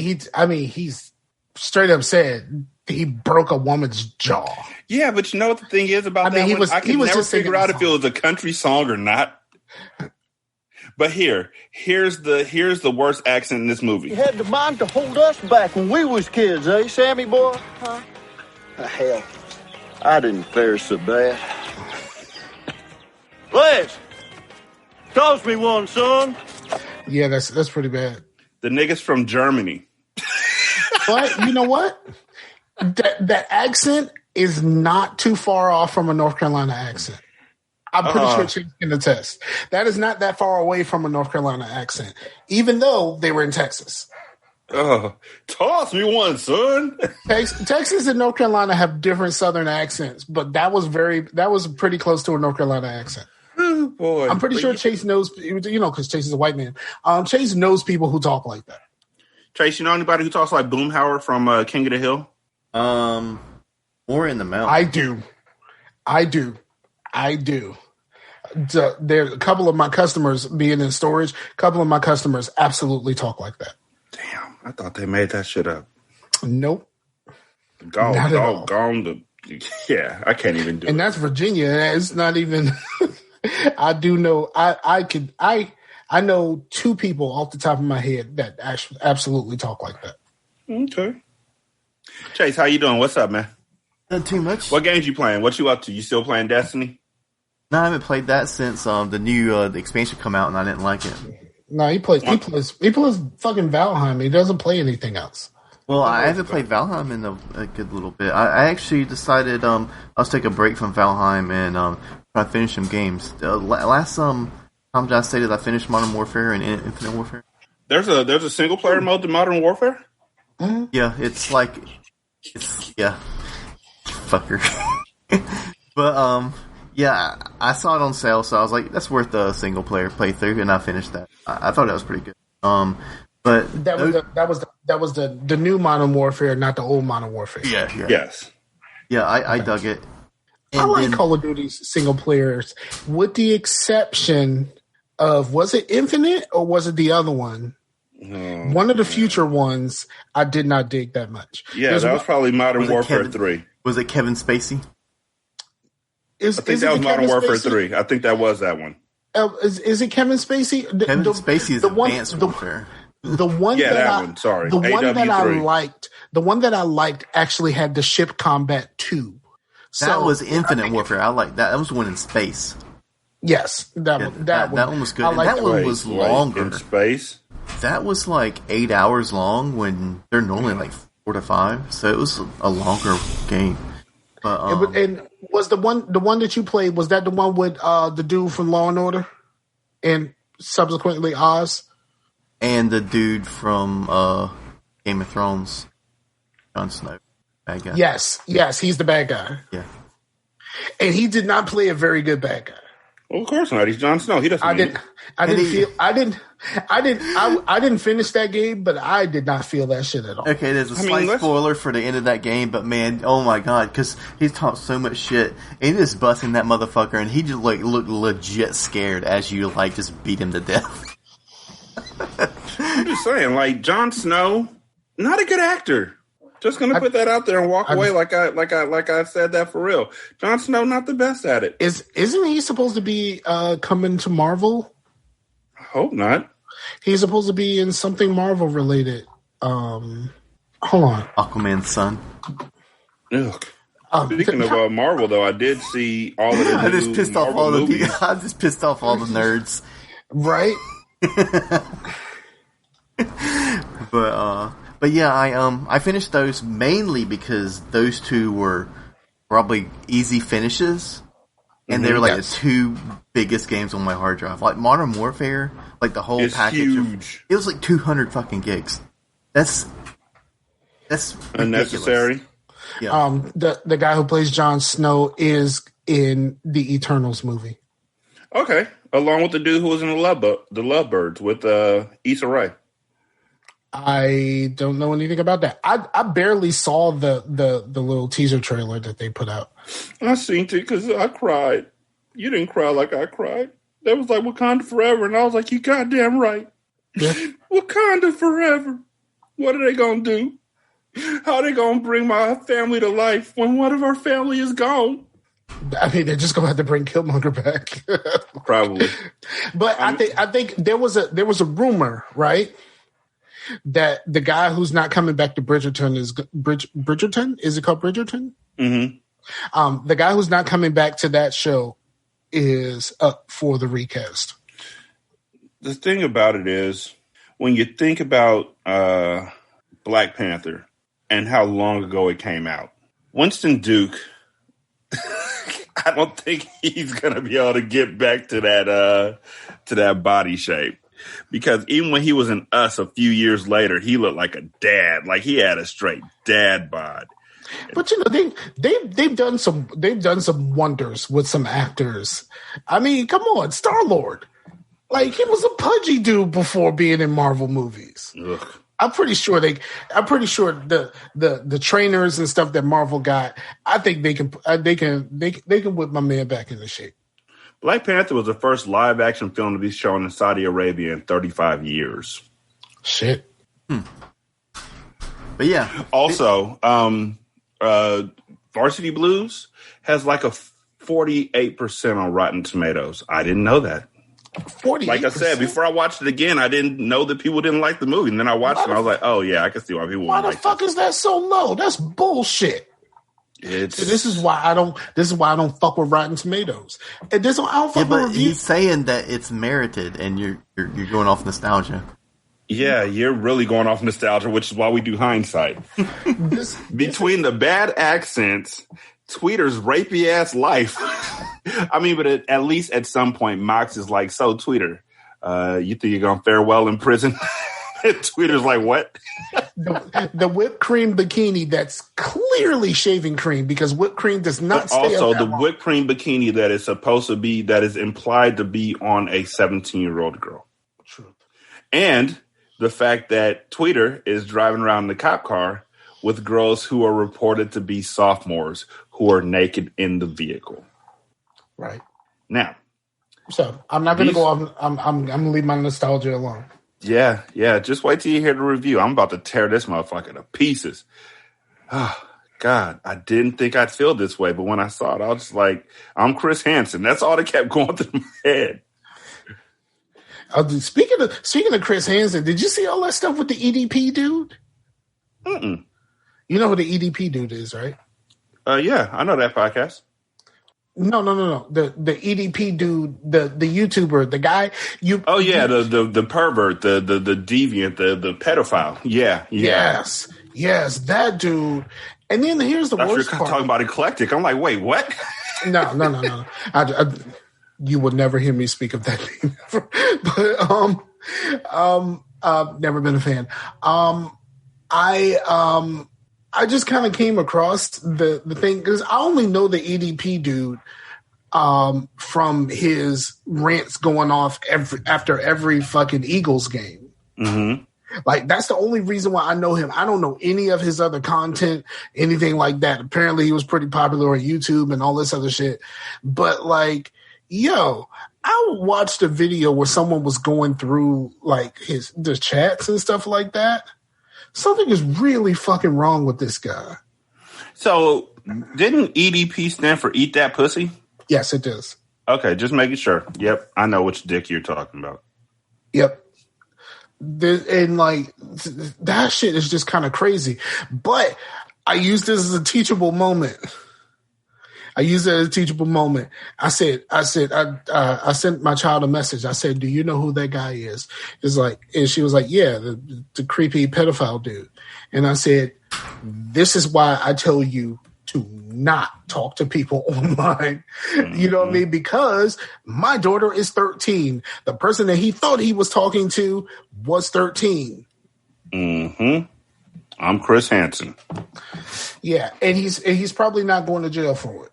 he's straight up said he broke a woman's jaw. Yeah, but you know what the thing is about that one? I could never figure out if it was a country song or not. But here's the worst accent in this movie. You had the mind to hold us back when we was kids, eh, Sammy boy? Huh? Hell, I didn't fare so bad. Les, toss me one, son. Yeah, that's pretty bad. The niggas from Germany. But you know what? That accent is not too far off from a North Carolina accent. I'm pretty sure Chase can attest. That is not that far away from a North Carolina accent, even though they were in Texas. Toss me one, son. Texas and North Carolina have different Southern accents, but that was pretty close to a North Carolina accent. Oh, boy. I'm pretty sure Chase knows, because Chase is a white man. Chase knows people who talk like that. Chase, you know anybody who talks like Boomhauer from King of the Hill? More in the mouth. I do. There a couple of my customers being in storage. A couple of my customers absolutely talk like that. Damn, I thought they made that shit up. Nope. Gone. Yeah, I can't even do it. And that's Virginia. It's not even. I do know. I know 2 people off the top of my head that actually absolutely talk like that. Okay. Chase, how you doing? What's up, man? Not too much. What games you playing? What you up to? You still playing Destiny? No, I haven't played that since the new the expansion come out, and I didn't like it. No, he plays fucking Valheim. He doesn't play anything else. Well, I haven't played Valheim in a good little bit. I actually decided I'll take a break from Valheim and try to finish some games. Last time I stated I finished Modern Warfare and Infinite Warfare. There's a single player mode to Modern Warfare? Mm-hmm. Yeah, fucker. But yeah, I saw it on sale, so I was like, that's worth a single player playthrough, and I finished that. I thought that was pretty good. But that was the new Modern Warfare, not the old Modern Warfare. Yeah. Yes. Yeah, I dug it. And I like Call of Duty's single players, with the exception of, was it Infinite or was it the other one? One of the future ones I did not dig that much. Yeah, that was probably Modern Warfare 3. Was it Kevin Spacey? I think that was Modern Warfare 3. I think that was that one. Is it Kevin Spacey? Kevin Spacey is Advanced Warfare. The one that one. Sorry, the one that I liked. The one that I liked actually had the ship combat too. So that was Infinite Warfare. I like that. That was one in space. Yes, that one was good. That one was longer. In space. That was like 8 hours long when they're normally like 4 to 5. So it was a longer game. But, and was the one that you played, was that the one with the dude from Law and Order and subsequently Oz? And the dude from Game of Thrones, Jon Snow, bad guy. Yes, he's the bad guy. Yeah, and he did not play a very good bad guy. Well, of course not. He's Jon Snow. He doesn't. I didn't finish that game, but I did not feel that shit at all. Okay, there's a slight spoiler for the end of that game, but man, oh my god, because he's talked so much shit, and he just busting that motherfucker, and he just like looked legit scared as you like just beat him to death. I'm just saying, like, Jon Snow, not a good actor. Just gonna put that out there and walk away like I said that for real. Jon Snow, not the best at it. Isn't he supposed to be coming to Marvel? I hope not. He's supposed to be in something Marvel related. Hold on. Aquaman's son. Ugh. Speaking of Marvel, though, I did see all of the I just pissed off Marvel all the movies. people. I just pissed off all the nerds. Right? But yeah, I finished those mainly because those two were probably easy finishes, and they were like the two biggest games on my hard drive. Like Modern Warfare, like the whole package. Huge. It was like 200 fucking gigs. That's unnecessary. Yeah. The guy who plays Jon Snow is in the Eternals movie. Okay, along with the dude who was in the Lovebirds with Issa Rae. I don't know anything about that. I barely saw the little teaser trailer that they put out. I seen it because I cried. You didn't cry like I cried. That was like Wakanda Forever, and I was like, you goddamn right. Yeah. Wakanda Forever. What are they gonna do? How are they gonna bring my family to life when one of our family is gone? I mean, they're just gonna have to bring Killmonger back. Probably. But I think there was a rumor, right? That the guy who's not coming back to Bridgerton is Bridgerton? Is it called Bridgerton? Mm-hmm. The guy who's not coming back to that show is up for the recast. The thing about it is, when you think about Black Panther and how long ago it came out, Winston Duke, I don't think he's gonna be able to get back to that body shape. Because even when he was in Us a few years later, he looked like a dad. Like he had a straight dad bod. But you know, they've done some wonders with some actors. I mean, come on, Star-Lord. Like he was a pudgy dude before being in Marvel movies. Ugh. I'm pretty sure the trainers and stuff that Marvel got, I think they can whip my man back into shape. Black Panther was the first live action film to be shown in Saudi Arabia in 35 years. Shit. But yeah. Also, Varsity Blues has like a 48% on Rotten Tomatoes. I didn't know that. 48%? Like I said, before I watched it again, I didn't know that people didn't like the movie. And then I watched it and I was like, oh yeah, I can see why people wouldn't like it. Why the fuck is that so low? That's bullshit. This is why I don't fuck with Rotten Tomatoes. And I don't fuck with reviews. He's saying that it's merited, and you're going off nostalgia. Yeah, you're really going off nostalgia, which is why we do hindsight. Between the bad accents, Tweeter's rapey ass life. I mean, but at least at some point, Mox is like, "So, Tweeter, you think you're gonna fare well in prison?" Tweeter's like, what? the whipped cream bikini that's clearly shaving cream because whipped cream does not stay also up that the long. Whipped cream bikini that is supposed to be, that is implied to be on a 17-year-old girl. True. And the fact that Tweeter is driving around in the cop car with girls who are reported to be sophomores who are naked in the vehicle. Right. Now. So I'm not going to go off. I'm going to leave my nostalgia alone. Yeah. Just wait till you hear the review. I'm about to tear this motherfucker to pieces. Oh, God, I didn't think I'd feel this way, but when I saw it, I was just like, I'm Chris Hansen. That's all that kept going through my head. Speaking of Chris Hansen, did you see all that stuff with the EDP dude? Mm-mm. You know who the EDP dude is, right? Yeah, I know that podcast. No. The EDP dude, the YouTuber, the guy you. Oh yeah, the pervert, the deviant, the pedophile. Yeah. Yes, that dude. And then here's the worst part. You're talking about eclectic. I'm like, wait, what? No. You would never hear me speak of that name ever. But never been a fan. I just kind of came across the thing because I only know the EDP dude from his rants going off after every fucking Eagles game. Mm-hmm. Like, that's the only reason why I know him. I don't know any of his other content, anything like that. Apparently, he was pretty popular on YouTube and all this other shit. But, like, yo, I watched a video where someone was going through, like, the chats and stuff like that. Something is really fucking wrong with this guy. So, didn't EDP stand for Eat That Pussy? Yes, it does. Okay, just making sure. Yep, I know which dick you're talking about. Yep. And like that shit is just kind of crazy. But I used this as a teachable moment. I sent my child a message. I said, "Do you know who that guy is?" And she was like, "Yeah, the creepy pedophile dude." And I said, "This is why I tell you to not talk to people online." You know what I mean? Because my daughter is 13. The person that he thought he was talking to was 13. Mm-hmm. I'm Chris Hansen. Yeah, and he's probably not going to jail for it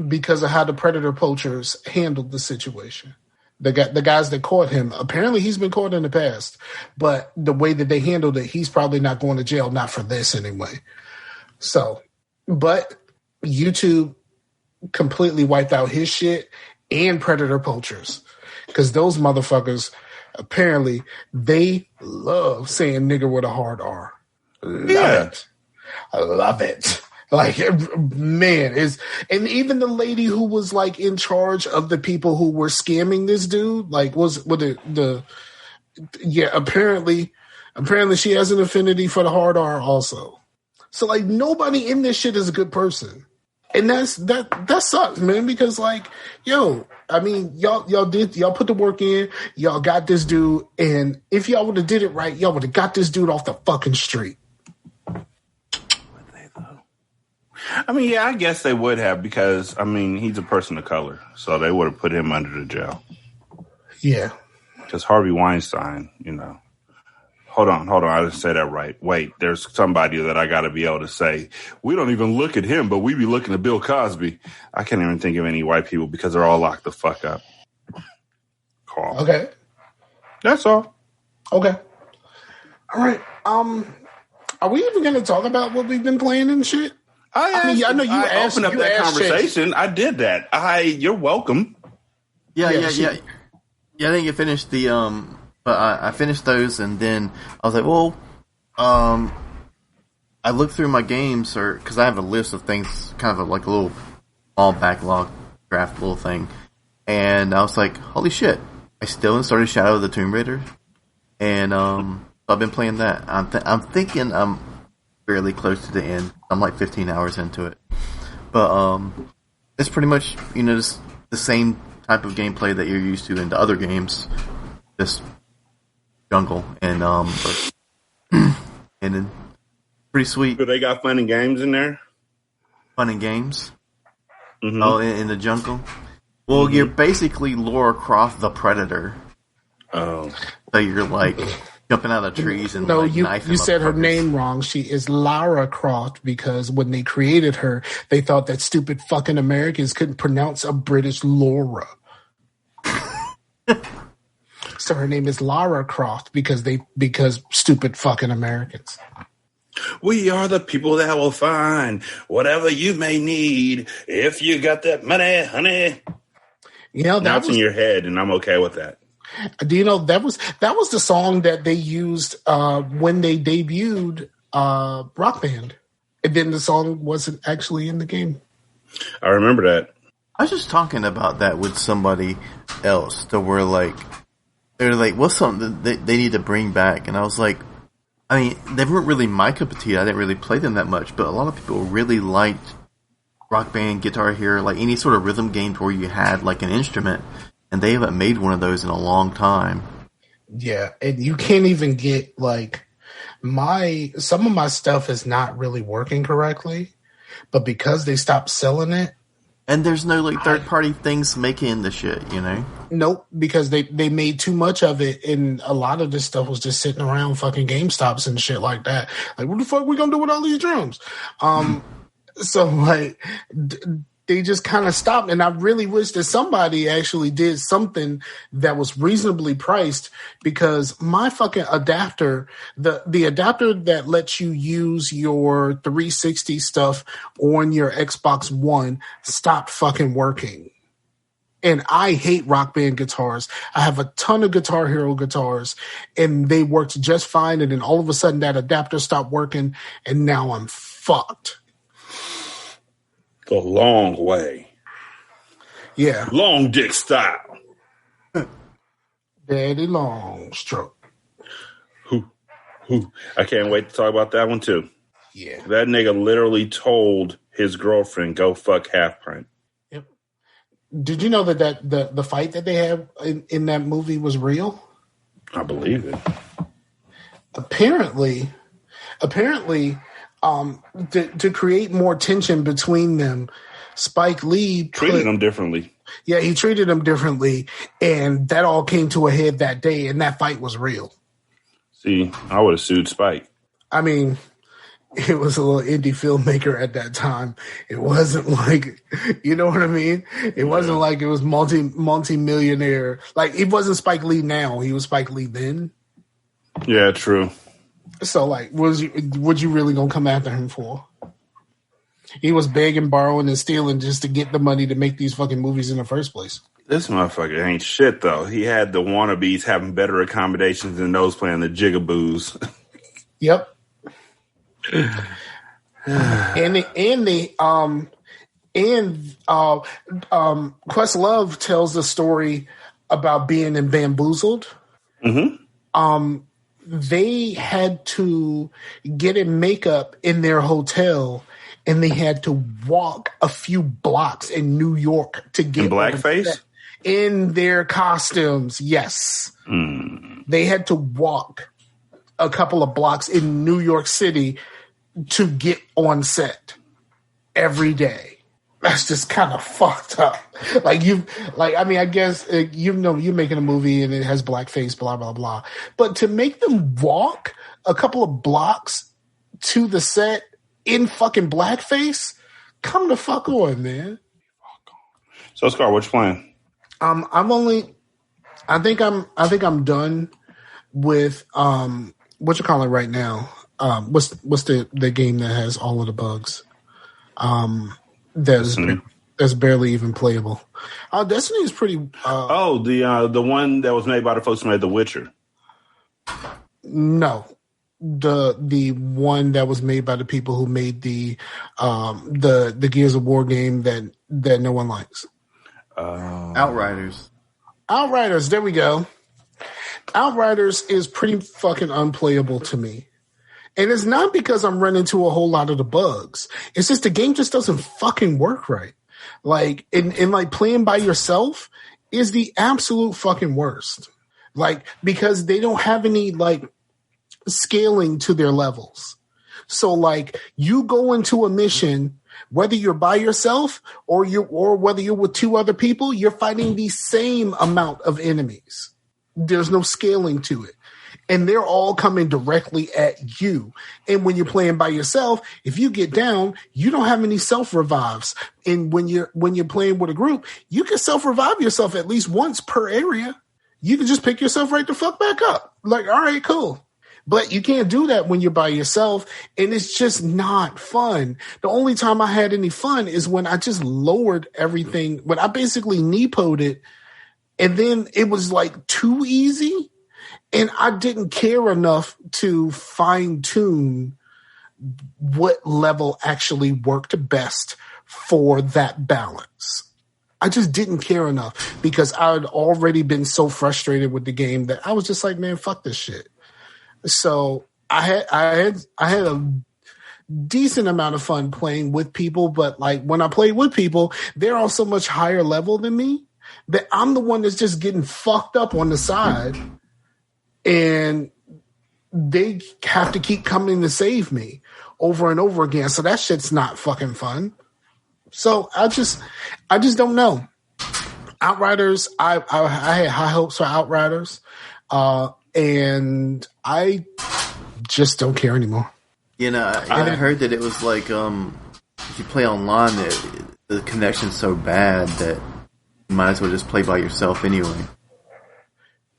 because of how the predator poachers handled the situation. The guys that caught him, apparently he's been caught in the past, but the way that they handled it, he's probably not going to jail, not for this anyway. So, but YouTube completely wiped out his shit and predator poachers because those motherfuckers, apparently, they love saying nigger with a hard R. Love it. I love it. Like, man, and even the lady who was like in charge of the people who were scamming this dude, like apparently she has an affinity for the hard R also. So like nobody in this shit is a good person. And that sucks, man, because like, yo, I mean, y'all put the work in, y'all got this dude, and if y'all would have did it right, y'all would have got this dude off the fucking street. I mean, yeah, I guess they would have because, I mean, he's a person of color, so they would have put him under the jail. Yeah. Because Harvey Weinstein, you know. Hold on, I didn't say that right. Wait, there's somebody that I got to be able to say, we don't even look at him, but we be looking at Bill Cosby. I can't even think of any white people because they're all locked the fuck up. Call. Okay. That's all. Okay. All right. Are we even going to talk about what we've been playing and shit? I know you asked. Opened up that conversation. I did that. You're welcome. Yeah. I didn't get finished but I finished those, and then I was like, well, I looked through my games, because I have a list of things, kind of like a little all backlog draft little thing, and I was like, holy shit! I still haven't started Shadow of the Tomb Raider, and I've been playing that. I'm thinking I'm fairly close to the end. I'm like 15 hours into it, but it's pretty much just the same type of gameplay that you're used to in the other games, just jungle and and then pretty sweet. So they got fun and games in there. Fun and games. Mm-hmm. Oh, in the jungle. Well, you're basically Lara Croft the Predator. Oh, so you're like jumping out of trees and you said her name wrong. She is Lara Croft because when they created her, they thought that stupid fucking Americans couldn't pronounce a British Laura. So her name is Lara Croft because stupid fucking Americans. We are the people that will find whatever you may need if you got that money, honey. That's in your head, and I'm okay with that. Do you know that was the song that they used when they debuted Rock Band, and then the song wasn't actually in the game. I remember that. I was just talking about that with somebody else. They're like, what's something that they need to bring back? And I was like, I mean, they weren't really my cup of tea. I didn't really play them that much, but a lot of people really liked Rock Band, Guitar Hero, like any sort of rhythm games where you had like an instrument, and they haven't made one of those in a long time. Yeah, and you can't even get like some of my stuff is not really working correctly, but because they stopped selling it. And there's no like third party things making the shit, Nope, because they made too much of it, and a lot of this stuff was just sitting around fucking GameStops and shit like that. Like, what the fuck we gonna do with all these drums? So like they just kind of stopped, and I really wish that somebody actually did something that was reasonably priced, because my fucking adapter, the adapter that lets you use your 360 stuff on your Xbox One stopped fucking working. And I hate Rock Band guitars. I have a ton of Guitar Hero guitars, and they worked just fine, and then all of a sudden that adapter stopped working, and now I'm fucked. The long way. Yeah. Long dick style. Daddy long stroke. I can't wait to talk about that one too. Yeah. That nigga literally told his girlfriend, go fuck Half Pint. Yep. Did you know that the fight that they had in that movie was real? I believe it. Apparently, to create more tension between them, Spike Lee treated them differently. Yeah, he treated them differently, and that all came to a head that day, and that fight was real. See, I would have sued Spike. I mean, it was a little indie filmmaker at that time. It wasn't like, you know what I mean? It wasn't like it was multi-millionaire. Like, it wasn't Spike Lee now. He was Spike Lee then. Yeah, true. So, like, what you really gonna come after him for? He was begging, borrowing, and stealing just to get the money to make these fucking movies in the first place. This motherfucker ain't shit, though. He had the wannabes having better accommodations than those playing the jigaboos. Yep. Questlove tells the story about being in Bamboozled. Mm-hmm. They had to get in makeup in their hotel, and they had to walk a few blocks in New York to get in blackface in their costumes. Yes, They had to walk a couple of blocks in New York City to get on set every day. That's just kind of fucked up. I guess you're making a movie and it has blackface, blah blah blah. But to make them walk a couple of blocks to the set in fucking blackface, come the fuck on, man. So, Scar, what's your plan? I think I'm done with what you call it right now. What's the game that has all of the bugs? That's barely even playable. Destiny is pretty. The one that was made by the folks who made The Witcher. No, the one that was made by the people who made the Gears of War game that no one likes. Outriders. Outriders. There we go. Outriders is pretty fucking unplayable to me. And it's not because I'm running into a whole lot of the bugs. It's just the game just doesn't fucking work right. Like, and like playing by yourself is the absolute fucking worst. Like, because they don't have any like scaling to their levels. So like you go into a mission, whether you're by yourself or whether you're with two other people, you're fighting the same amount of enemies. There's no scaling to it. And they're all coming directly at you. And when you're playing by yourself, if you get down, you don't have any self-revives. And when you're playing with a group, you can self-revive yourself at least once per area. You can just pick yourself right the fuck back up. Like, all right, cool. But you can't do that when you're by yourself, and it's just not fun. The only time I had any fun is when I just lowered everything, when I basically Nepoed it, and then it was like too easy. And I didn't care enough to fine-tune what level actually worked best for that balance. I just didn't care enough because I had already been so frustrated with the game that I was just like, man, fuck this shit. So I had a decent amount of fun playing with people, but like when I play with people, they're all so much higher level than me that I'm the one that's just getting fucked up on the side. And they have to keep coming to save me over and over again. So that shit's not fucking fun. So I just don't know. Outriders, I had high hopes for Outriders. And I just don't care anymore. You know, I heard that it was like, if you play online, the connection's so bad that you might as well just play by yourself anyway.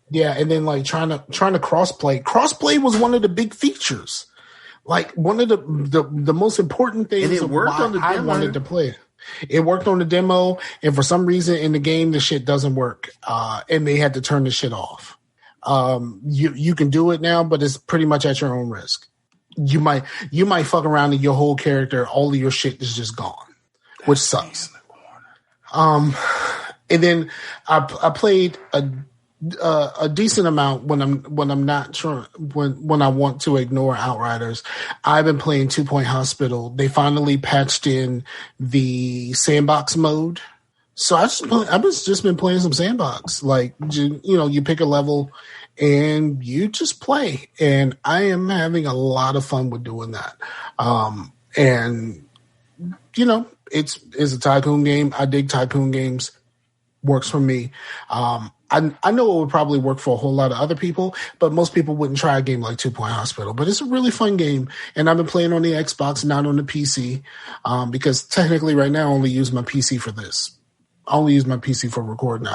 Yeah, and then like trying to crossplay. Crossplay was one of the big features, like one of the most important things. And it worked on the demo. I wanted to play. It worked on the demo, and for some reason in the game the shit doesn't work, and they had to turn the shit off. You can do it now, but it's pretty much at your own risk. You might fuck around and your whole character, all of your shit is just gone, which sucks. And then I played a decent amount when I'm not trying when I want to ignore Outriders. I've been playing 2 Point Hospital. They finally patched in the sandbox mode, so I've just been playing some sandbox. Like you pick a level and you just play, and I am having a lot of fun with doing that. And it's a tycoon game. I dig tycoon games. Works for me. I know it would probably work for a whole lot of other people, but most people wouldn't try a game like 2 Point Hospital. But it's a really fun game, and I've been playing on the Xbox, not on the PC, because technically right now I only use my PC for this. I only use my PC for recording.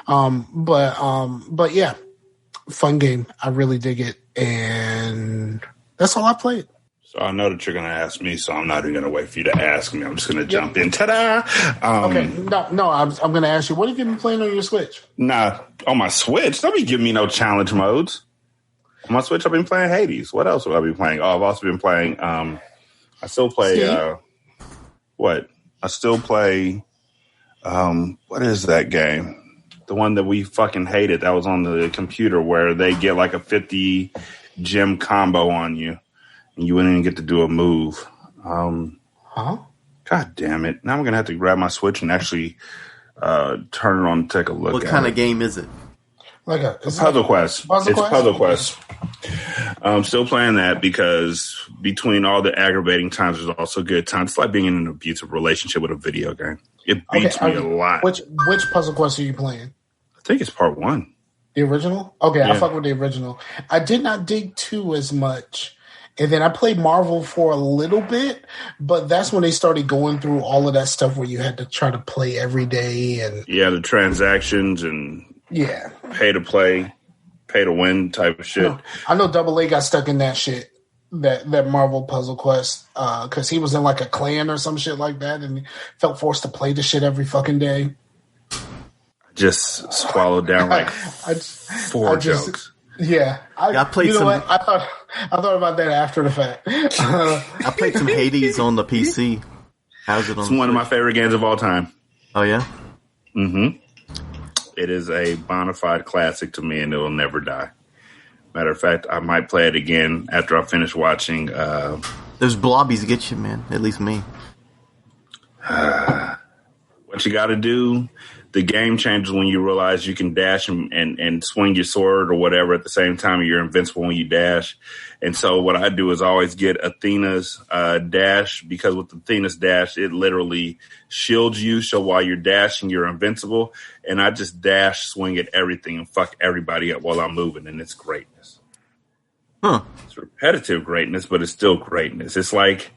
But yeah, fun game. I really dig it, and that's all I played. So I know that you're going to ask me, so I'm not even going to wait for you to ask me. I'm just going to jump in. Ta-da! Okay, no, I'm going to ask you, what have you been playing on your Switch? Nah, on my Switch? Don't be giving me no challenge modes. On my Switch, I've been playing Hades. What else have I been playing? Oh, I've also been playing, I still play, what? I still play, what is that game? The one that we fucking hated that was on the computer where they get like a 50 gem combo on you. And you wouldn't even get to do a move. God damn it. Now I'm going to have to grab my Switch and actually turn it on and take a look at it. What kind of game is it? Like a Puzzle Quest. It's Puzzle Quest. I'm still playing that because between all the aggravating times, there's also good times. It's like being in an abusive relationship with a video game. It beats me a lot. Which Puzzle Quest are you playing? I think it's part 1. The original? Okay, yeah. I fuck with the original. I did not dig 2 as much. And then I played Marvel for a little bit, but that's when they started going through all of that stuff where you had to try to play every day and the transactions and pay to play, pay to win type of shit. I know Double A got stuck in that shit, that Marvel Puzzle Quest, because he was in like a clan or some shit like that, and he felt forced to play the shit every fucking day. Just swallowed down like 4 jokes. Yeah, I played some. What? I thought about that after the fact. I played some Hades on the PC. How's it on? It's one of my favorite games of all time. Oh yeah. Mm-hmm. It is a bona fide classic to me, and it will never die. Matter of fact, I might play it again after I finish watching. Those blobbies get you, man. At least me. What you got to do. The game changes when you realize you can dash and swing your sword or whatever at the same time. You're invincible when you dash. And so what I do is always get Athena's dash, because with Athena's dash, it literally shields you. So while you're dashing, you're invincible. And I just dash, swing at everything, and fuck everybody up while I'm moving. And it's greatness. It's repetitive greatness, but it's still greatness. It's like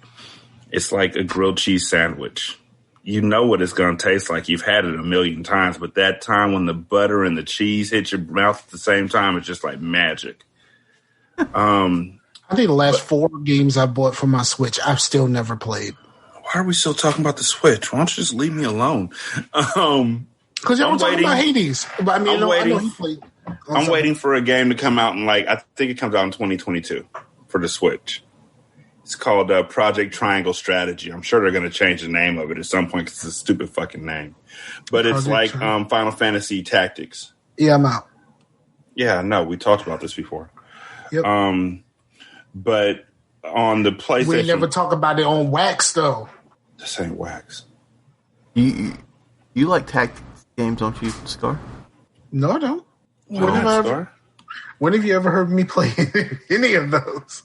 a grilled cheese sandwich. You know what it's going to taste like. You've had it a million times, but that time when the butter and the cheese hit your mouth at the same time, it's just like magic. I think the last 4 games I bought for my Switch, I've still never played. Why are we still talking about the Switch? Why don't you just leave me alone? Because y'all were talking about Hades. But, I mean, I know he played. I'm waiting for a game to come out in I think it comes out in 2022 for the Switch. It's called Project Triangle Strategy. I'm sure they're going to change the name of it at some point because it's a stupid fucking name. But it's like Final Fantasy Tactics. Yeah, I'm out. Yeah, no, we talked about this before. Yep. But on the PlayStation... We never talk about it on Wax, though. This ain't Wax. You like tactics games, don't you, Scar? No, I don't. When have you ever heard me play any of those?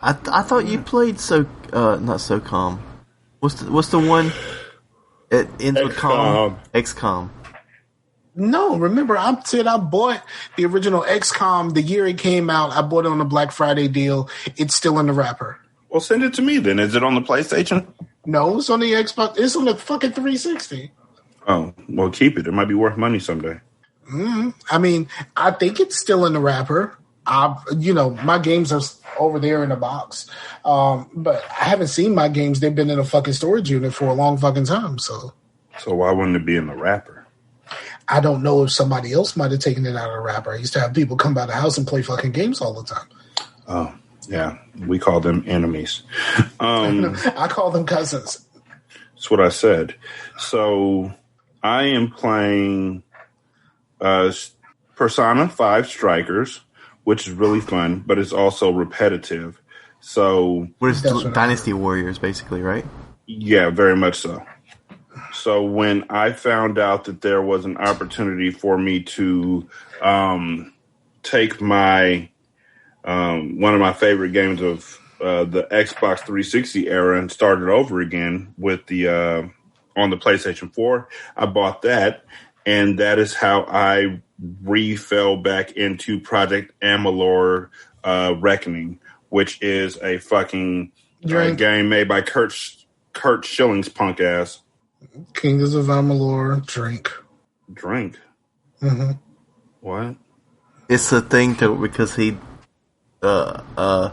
I thought you played not SOCOM. What's the one? It ends with com. XCOM. No, remember I said I bought the original XCOM the year it came out. I bought it on a Black Friday deal. It's still in the wrapper. Well, send it to me then. Is it on the PlayStation? No, it's on the Xbox. It's on the fucking 360. Oh, well, keep it. It might be worth money someday. I mean, I think it's still in the wrapper. My games are over there in the box. But I haven't seen my games. They've been in a fucking storage unit for a long fucking time. So why wouldn't it be in the wrapper? I don't know if somebody else might have taken it out of the wrapper. I used to have people come by the house and play fucking games all the time. Oh, yeah. We call them enemies. I call them cousins. That's what I said. So I am playing Persona 5 Strikers, which is really fun, but it's also repetitive. So, what is Dynasty Warriors, basically, right? Yeah, very much so. So when I found out that there was an opportunity for me to take my one of my favorite games of the Xbox 360 era and start it over again with the on the PlayStation 4, I bought that, and that is how I fell back into Project Amalur Reckoning, which is a fucking game made by Kurt Schilling's punk ass. Kingdoms of Amalur, drink. Mm-hmm. What? It's a thing because he, AZ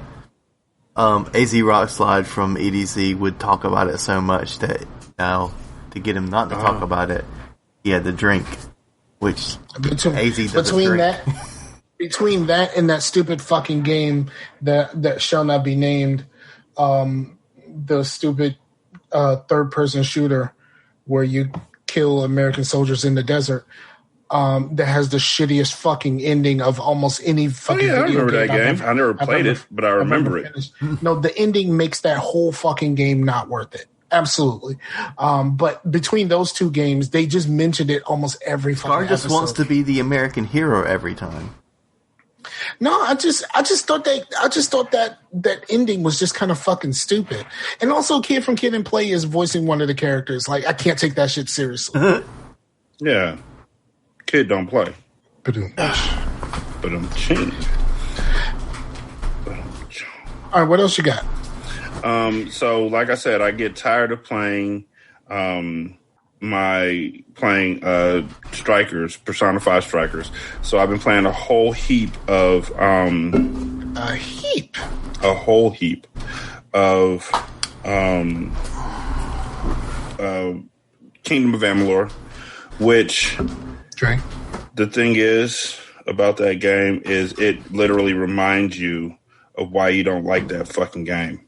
Rockslide from EDZ would talk about it so much that now to get him not to talk about it, he had to drink, which AZ doesn't drink. Between that and that stupid fucking game that shall not be named, the stupid third-person shooter where you kill American soldiers in the desert, that has the shittiest fucking ending of almost any fucking video game. I remember that game. I never played it, but I remember it. No, the ending makes that whole fucking game not worth it. Absolutely. But between those two games, they just mentioned it almost every fucking Scar just episode. wants to be the American hero every time. No, I just thought that ending was just kind of fucking stupid. And also, Kid from Kid and Play is voicing one of the characters. Like, I can't take that shit seriously. Yeah. Kid don't play. But all right, what else you got? So, like I said, I get tired of playing Strikers, Persona 5 Strikers. So I've been playing a whole heap of Kingdom of Amalur, which the thing is about that game is it literally reminds you of why you don't like that fucking game.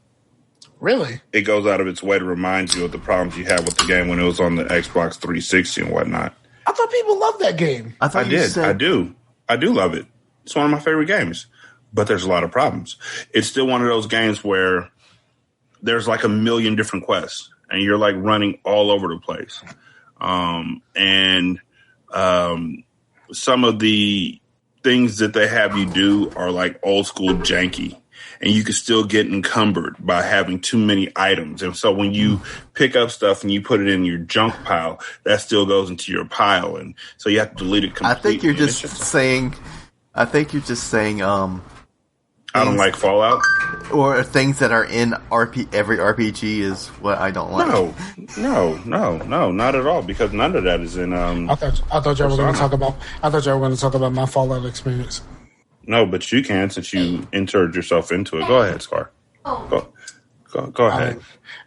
Really? It goes out of its way to remind you of the problems you had with the game when it was on the Xbox 360 and whatnot. I thought people loved that game. I did. I do love it. It's one of my favorite games. But there's a lot of problems. It's still one of those games where there's like a million different quests and you're like running all over the place. Some of the things that they have you do are like old school janky. And you can still get encumbered by having too many items. And so when you pick up stuff and you put it in your junk pile, that still goes into your pile. And so you have to delete it completely. I think you're just saying, I don't like Fallout. Or things that are in every RPG is what I don't like. No, not at all. Because none of that is in. I thought y'all were going to talk about. I thought y'all were going to talk about my Fallout experience. No, but you can since you entered yourself into it. Go ahead, Scar. Go ahead.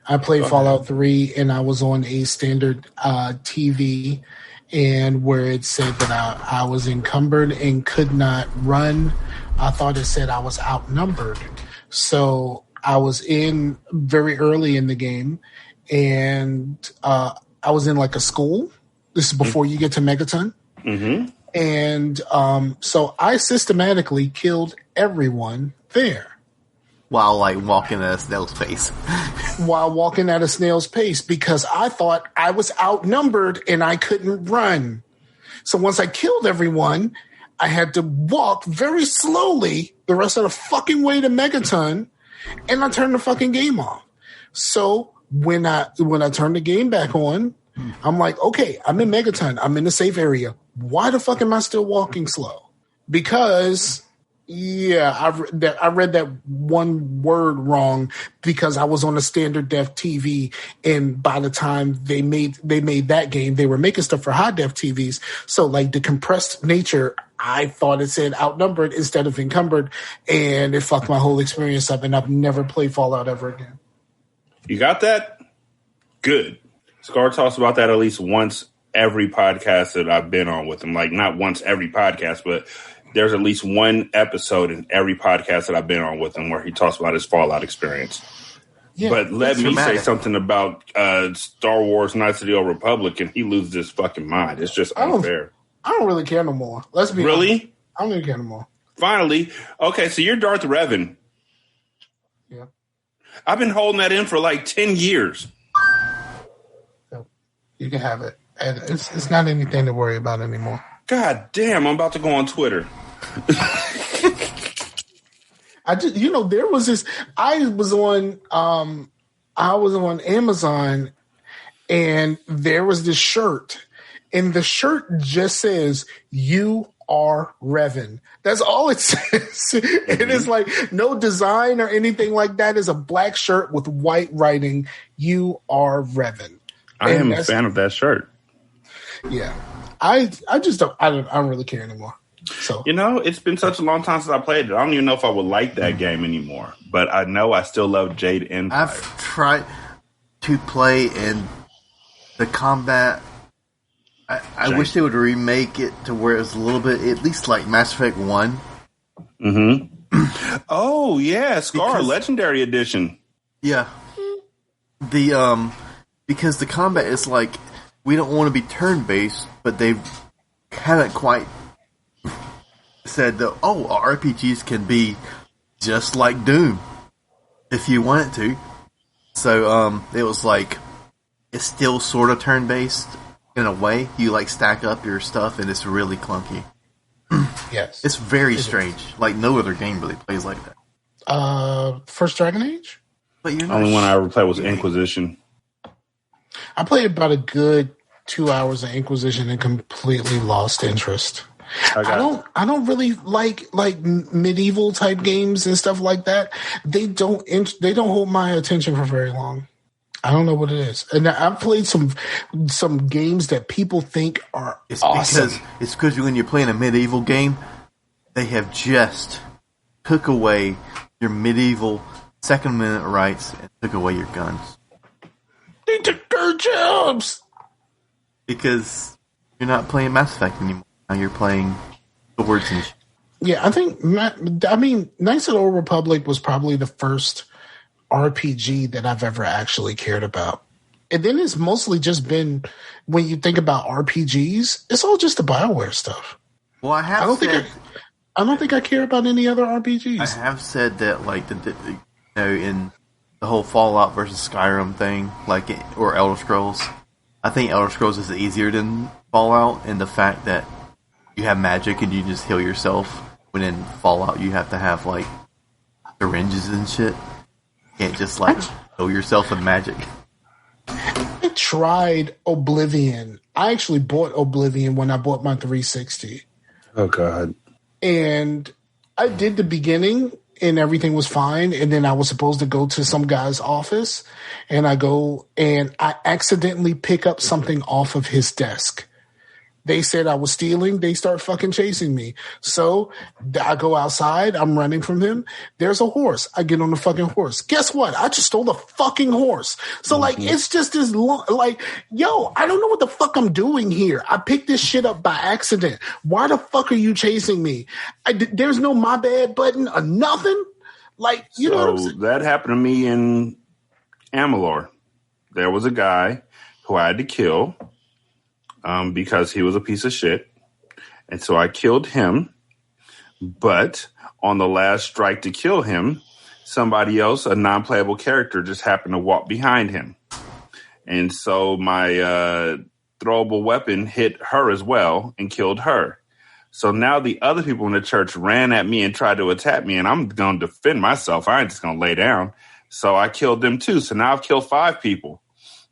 I played Fallout 3, and I was on a standard TV, and where it said that I was encumbered and could not run. I thought it said I was outnumbered. So I was in very early in the game, and I was in like a school. This is before you get to Megaton. Mm-hmm. And so I systematically killed everyone there. While like walking at a snail's pace. Because I thought I was outnumbered and I couldn't run. So once I killed everyone, I had to walk very slowly the rest of the fucking way to Megaton, and I turned the fucking game off. So when I turned the game back on, I'm like, okay, I'm in Megaton. I'm in the safe area. Why the fuck am I still walking slow? Because, I read that one word wrong because I was on a standard def TV, and by the time they made that game, they were making stuff for high def TVs. So like the compressed nature, I thought it said outnumbered instead of encumbered, and it fucked my whole experience up, and I've never played Fallout ever again. You got that? Good. Scar talks about that at least once every podcast that I've been on with him. Like, not once every podcast, but there's at least one episode in every podcast that I've been on with him where he talks about his Fallout experience. Yeah, but let me say something about Star Wars Knights of the Old Republic, and he loses his fucking mind. It's just unfair. I don't really care no more. Let's be really. honest. I don't really care no more. Finally, okay. So you're Darth Revan. Yeah. I've been holding that in for like 10 years. So you can have it, and it's not anything to worry about anymore. God damn! I'm about to go on Twitter. There was this. I was on Amazon, and there was this shirt, and the shirt just says "You are Revan." That's all it says. Mm-hmm. It is like no design or anything like that. It's a black shirt with white writing. "You are Revan." I am a fan of that shirt. Yeah, I just don't. I don't really care anymore. So it's been such a long time since I played it. I don't even know if I would like that game anymore. But I know I still love Jade Empire. I've tried to play, and the combat. I wish they would remake it to where it's a little bit, at least like Mass Effect 1. Mm-hmm. Oh yeah, Scar Legendary Edition. Yeah. Because the combat is like, we don't want to be turn-based, but they haven't quite said that, RPGs can be just like Doom if you want it to. So it was like, it's still sort of turn-based in a way. You like stack up your stuff, and it's really clunky. Yes. It's very strange. Like no other game really plays like that. First Dragon Age? But you're only one I ever played was Inquisition. I played about a good 2 hours of Inquisition and completely lost interest. I don't really like medieval type games and stuff like that. They don't hold my attention for very long. I don't know what it is. And I've played some games that people think are awesome. It's because when you're playing a medieval game, they have just took away your medieval Second Amendment rights and took away your guns. They took their jobs! Because you're not playing Mass Effect anymore. Now you're playing swords and shit. Yeah, I mean, Knights of the Old Republic was probably the first RPG that I've ever actually cared about. And then it's mostly just been, when you think about RPGs, it's all just the BioWare stuff. Well, I don't think I care about any other RPGs. I have said that, like, in the whole Fallout versus Skyrim thing, or Elder Scrolls, I think Elder Scrolls is easier than Fallout in the fact that you have magic and you just heal yourself. When in Fallout, you have to have, like, syringes and shit. You can't just, heal yourself with magic. I tried Oblivion. I actually bought Oblivion when I bought my 360. Oh, God. And I did the beginning, and everything was fine. And then I was supposed to go to some guy's office, and I go, and I accidentally pick up something off of his desk. They said I was stealing. They start fucking chasing me. So I go outside. I'm running from him. There's a horse. I get on the fucking horse. Guess what? I just stole the fucking horse. So it's just this long, yo, I don't know what the fuck I'm doing here. I picked this shit up by accident. Why the fuck are you chasing me? There's no my bad button or nothing. You know what I'm saying? That happened to me in Amalur. There was a guy who I had to kill. Because he was a piece of shit. And so I killed him. But on the last strike to kill him, somebody else, a non-playable character, just happened to walk behind him. And so my throwable weapon hit her as well and killed her. So now the other people in the church ran at me and tried to attack me, and I'm going to defend myself. I ain't just going to lay down. So I killed them too. So now I've killed 5 people.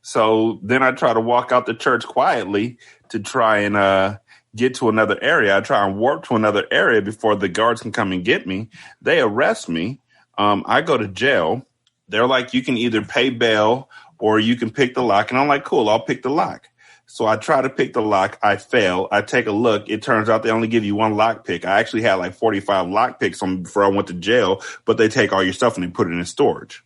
So then I try to walk out the church quietly to try and get to another area. I try and warp to another area before the guards can come and get me. They arrest me. I go to jail. They're like, you can either pay bail or you can pick the lock. And I'm like, cool, I'll pick the lock. So I try to pick the lock. I fail. I take a look. It turns out they only give you 1 lock pick. I actually had like 45 lock picks before I went to jail, but they take all your stuff and they put it in storage.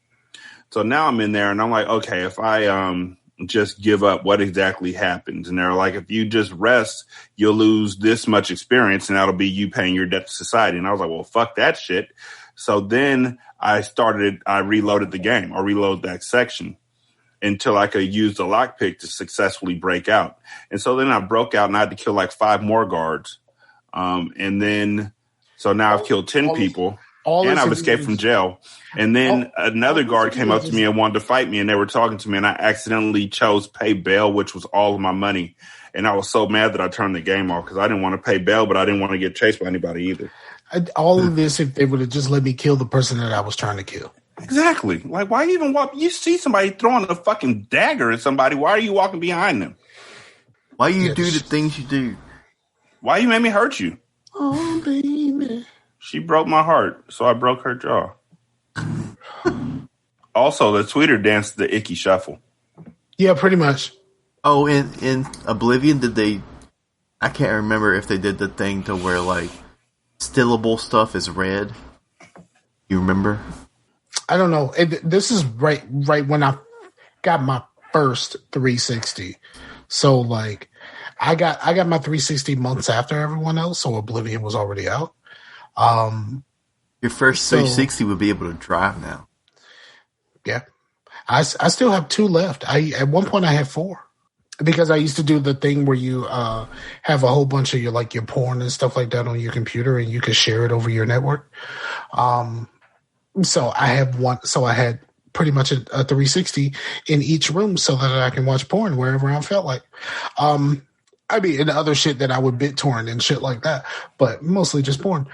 So now I'm in there and I'm like, okay, if I just give up, what exactly happens? And they're like, if you just rest, you'll lose this much experience and that'll be you paying your debt to society. And I was like, well, fuck that shit. So then I reloaded the game or reload that section. until I could use the lockpick to successfully break out. And so then I broke out and I had to kill like 5 more guards. And then, so now I've killed 10 people and I've escaped from jail. And then another guard came up to me and wanted to fight me, and they were talking to me, and I accidentally chose pay bail, which was all of my money. And I was so mad that I turned the game off because I didn't want to pay bail, but I didn't want to get chased by anybody either. All of this, if they would have just let me kill the person that I was trying to kill. Exactly. Like, why even walk? You see somebody throwing a fucking dagger at somebody. Why are you walking behind them? Why you do the things you do? Why you made me hurt you? Oh, baby. She broke my heart, so I broke her jaw. Also, the tweeter danced the icky shuffle. Yeah, pretty much. Oh, in Oblivion, did they... I can't remember if they did the thing to where, like, stillable stuff is red. You remember? I don't know. This is right when I got my first 360. So, like, I got my 360 months after everyone else, so Oblivion was already out. Your first 360 would be able to drive now. Yeah. I still have 2 left. At one point I had 4. Because I used to do the thing where you have a whole bunch of your porn and stuff like that on your computer, and you could share it over your network. So I have one. So I had pretty much a 360 in each room so that I can watch porn wherever I felt like. I mean, and other shit that I would BitTorrent and shit like that, but mostly just porn.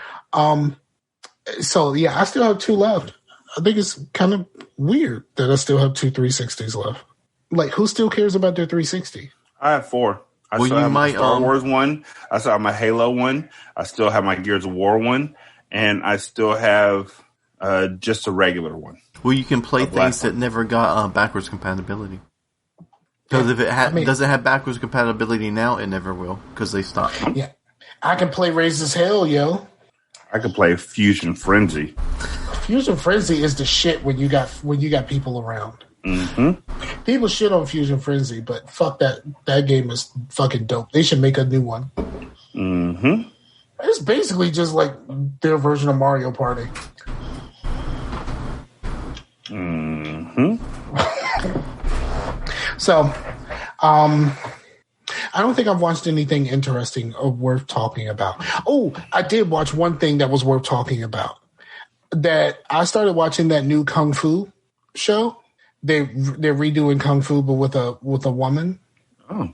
So yeah, I still have 2 left. I think it's kind of weird that I still have 2 360s left. Like, who still cares about their 360? I have 4. I still have my Star Wars one. I still have my Halo one. I still have my Gears of War one. And I still have just a regular one. Well, you can play things that never got backwards compatibility. Because if it doesn't have backwards compatibility now, it never will. Because they stopped. Yeah. I can play Raise as Hell, yo. I can play Fusion Frenzy. Fusion Frenzy is the shit when you got people around. Mm-hmm. People shit on Fusion Frenzy, but fuck that. That game is fucking dope. They should make a new one. Mm-hmm. It's basically just like their version of Mario Party. Mm-hmm. So, I don't think I've watched anything interesting or worth talking about. Oh, I did watch one thing that was worth talking about. That I started watching that new Kung Fu show. They're redoing Kung Fu, but with a woman. Oh,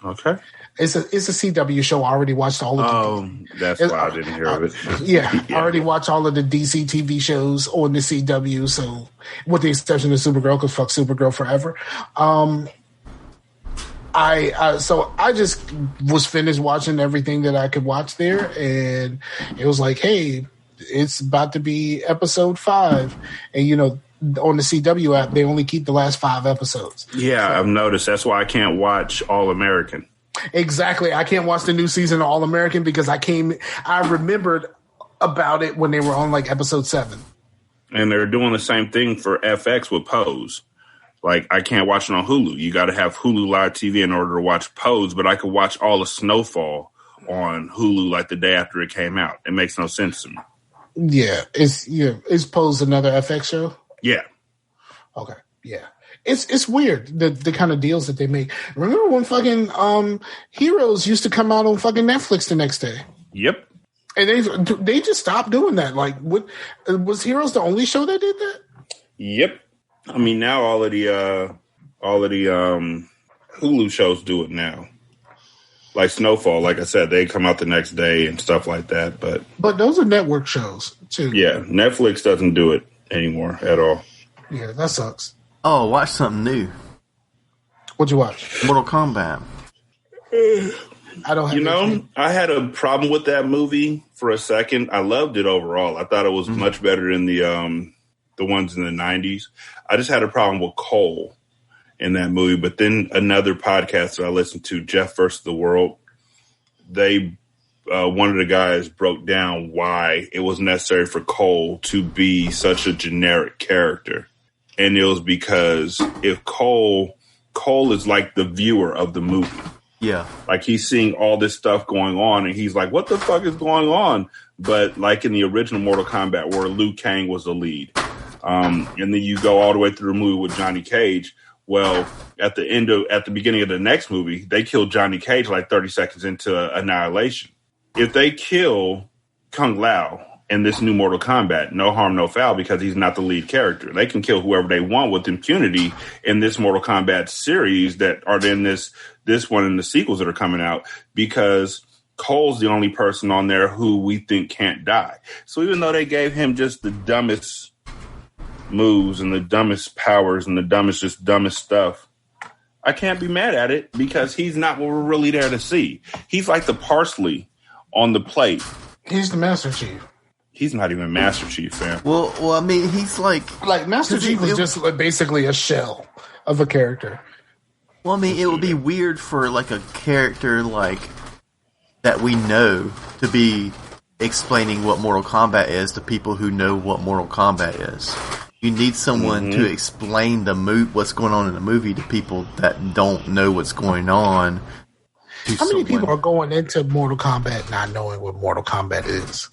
okay. It's a CW show. I already watched all of it. Oh, that's why I didn't hear of it. Yeah, I already watched all of the DC TV shows on the CW. So, with the exception of Supergirl, because fuck Supergirl forever. I just was finished watching everything that I could watch there, and it was like, hey, it's about to be episode 5, and on the CW app, they only keep the last 5 episodes. Yeah, so, I've noticed. That's why I can't watch All American. Exactly. I can't watch the new season of All American because I remembered about it when they were on like episode 7. And they're doing the same thing for FX with Pose. Like, I can't watch it on Hulu. You got to have Hulu Live TV in order to watch Pose, but I could watch all of Snowfall on Hulu like the day after it came out. It makes no sense to me. Yeah. Is Pose another FX show? Yeah. Okay. Yeah. It's weird the kind of deals that they make. Remember when fucking Heroes used to come out on fucking Netflix the next day? Yep. And they just stopped doing that. Like, was Heroes the only show that did that? Yep. I mean, now all of the Hulu shows do it now. Like Snowfall, like I said, they come out the next day and stuff like that. But those are network shows too. Yeah, Netflix doesn't do it anymore at all. Yeah, that sucks. Oh, watch something new. What'd you watch? Mortal Kombat. I don't have I had a problem with that movie for a second. I loved it overall. I thought it was much better than the ones in the 90s. I just had a problem with Cole in that movie. But then another podcast that I listened to, Jeff vs. the World, they one of the guys broke down why it was necessary for Cole to be such a generic character. And it was because if Cole is like the viewer of the movie. Yeah. Like he's seeing all this stuff going on and he's like, what the fuck is going on? But like in the original Mortal Kombat where Liu Kang was the lead. And then you go all the way through the movie with Johnny Cage Well, at the beginning of the next movie, they kill Johnny Cage like 30 seconds into Annihilation. If they kill Kung Lao in this new Mortal Kombat, no harm, no foul, because he's not the lead character. They can kill whoever they want with impunity in this Mortal Kombat series that are in this one and the sequels that are coming out, because Cole's the only person on there who we think can't die. So even though they gave him just the dumbest moves and the dumbest powers and the dumbest stuff, I can't be mad at it because he's not what we're really there to see. He's like the parsley on the plate. He's the Master Chief. He's not even Master Chief, fam. Well, I mean, he's like Master Chief is just basically a shell of a character. Well, I mean, it would be weird for like a character like that we know to be explaining what Mortal Kombat is to people who know what Mortal Kombat is. You need someone to explain what's going on in the movie to people that don't know what's going on. How many people are going into Mortal Kombat not knowing what Mortal Kombat is?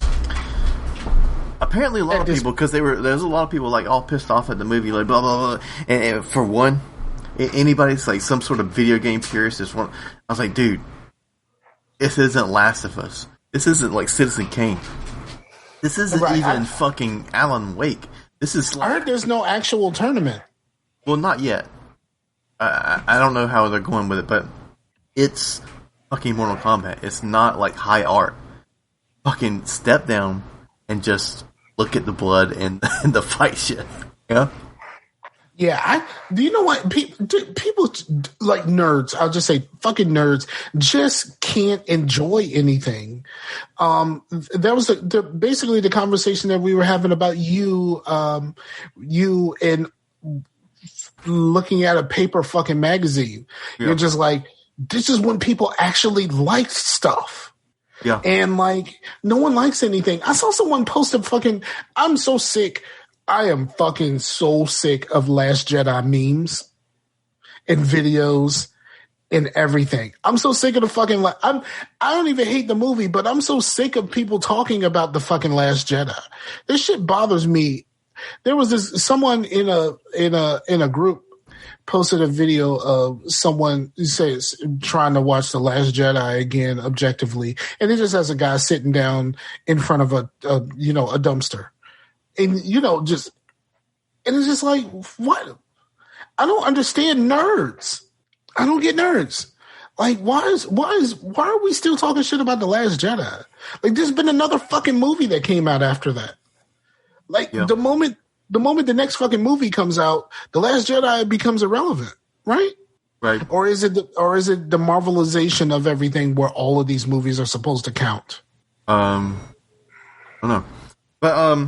Apparently, a lot of people, because there's a lot of people like all pissed off at the movie, like blah blah blah. And for one, anybody's like some sort of video game purist is one. I was like, dude, this isn't Last of Us. This isn't like Citizen Kane. This isn't even fucking Alan Wake. This is. I heard there's no actual tournament. Well, not yet. I don't know how they're going with it, but it's fucking Mortal Kombat. It's not like high art. Fucking step down and just look at the blood and the fight shit. Yeah. Yeah, do you know what people like nerds? I'll just say fucking nerds just can't enjoy anything. That was basically the conversation that we were having about you and looking at a paper fucking magazine. Yeah. You're just like, this is when people actually like stuff. Yeah, and like no one likes anything. I saw someone post a fucking. I'm so sick. I am fucking so sick of Last Jedi memes and videos and everything. I'm so sick of the fucking. I don't even hate the movie, but I'm so sick of people talking about the fucking Last Jedi. This shit bothers me. There was someone in a group posted a video of someone who says trying to watch The Last Jedi again objectively, and it just has a guy sitting down in front of a dumpster. And, and it's just like, what? I don't understand nerds. I don't get nerds. Like, why are we still talking shit about The Last Jedi? Like, there's been another fucking movie that came out after that. Like, the moment the next fucking movie comes out, The Last Jedi becomes irrelevant, right? Right. Or is it the Marvelization of everything where all of these movies are supposed to count? I don't know. But,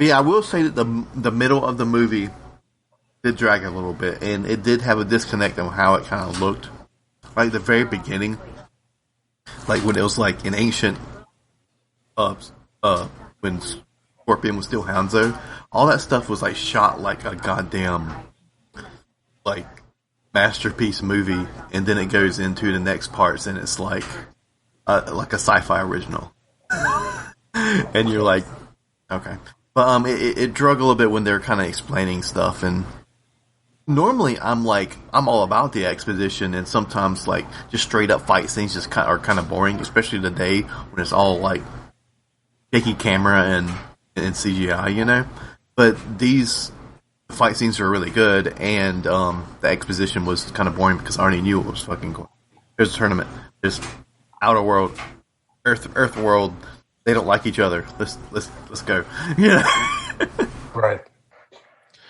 yeah, I will say that the middle of the movie did drag a little bit, and it did have a disconnect on how it kind of looked. Like the very beginning, like when it was like an ancient, when Scorpion was still Hanzo, all that stuff was like shot like a goddamn like masterpiece movie, and then it goes into the next parts, and it's like a sci-fi original, and you're like, okay. But it drug a little bit when they're kind of explaining stuff, and normally I'm all about the exposition, and sometimes like just straight up fight scenes just are kind of boring, especially today when it's all like shaky camera and CGI, you know. But these fight scenes are really good, and the exposition was kind of boring because I already knew it was fucking going. There's a tournament. There's outer world, Earth world. They don't like each other. Let's go. Yeah. Right.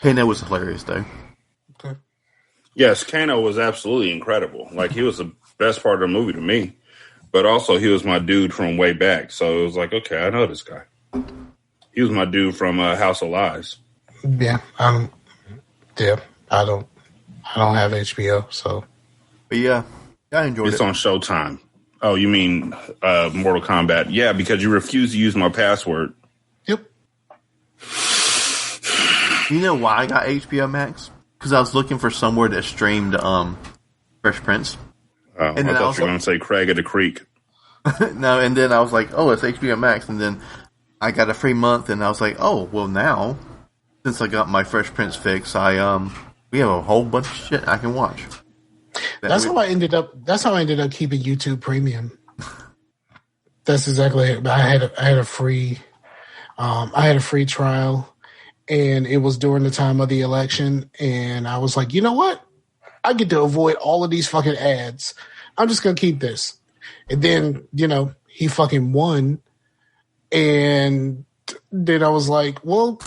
Kano was hilarious though. Okay. Yes, Kano was absolutely incredible. Like, he was the best part of the movie to me. But also, he was my dude from way back. So it was like, okay, I know this guy. He was my dude from House of Lies. Yeah, I don't have HBO, so. But yeah, I enjoyed it. It's on Showtime. Oh, you mean Mortal Kombat? Yeah, because you refuse to use my password. Yep. You know why I got HBO Max? Because I was looking for somewhere that streamed Fresh Prince. Oh, and I thought you were going to say Craig of the Creek. No, and then I was like, oh, it's HBO Max. And then I got a free month, and I was like, oh, well, now, since I got my Fresh Prince fix, I We have a whole bunch of shit I can watch. That's how I ended up keeping YouTube Premium. That's exactly it. I had a free trial, and it was during the time of the election, and I was like, you know what? I get to avoid all of these fucking ads. I'm just gonna keep this. And then, he fucking won, and then I was like, well,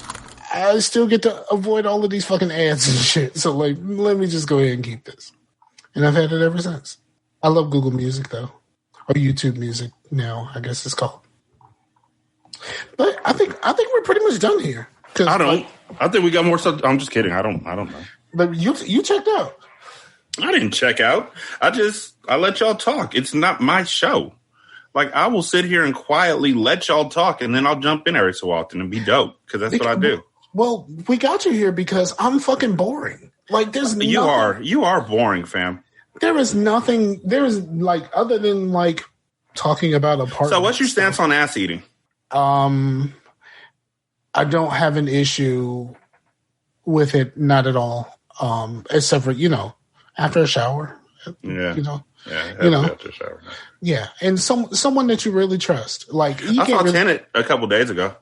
I still get to avoid all of these fucking ads and shit. So like, let me just go ahead and keep this. And I've had it ever since. I love Google Music though, or YouTube Music now, I guess it's called. But I think we're pretty much done here. I think we got more stuff. I'm just kidding. I don't know. But you checked out. I didn't check out. I let y'all talk. It's not my show. Like, I will sit here and quietly let y'all talk, and then I'll jump in every so often and be dope, because that's what I do. Well, we got you here because I'm fucking boring. Like, there's you are boring, fam. There is nothing. There is like other than like talking about a part. So, what's your stance on ass eating? I don't have an issue with it, not at all. Except for after a shower. Yeah. After a shower. Yeah, and someone that you really trust. Like I saw Tenet a couple days ago.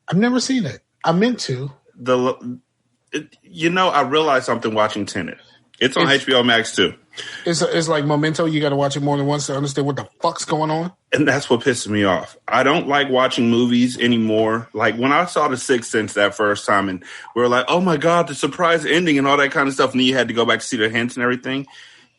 I've never seen it. I meant to. I realized something watching Tenet. It's on HBO Max too. It's like Memento. You got to watch it more than once to understand what the fuck's going on. And that's what pisses me off. I don't like watching movies anymore. Like when I saw The Sixth Sense that first time, and we were like, "Oh my god, the surprise ending and all that kind of stuff," and then you had to go back to see the hints and everything.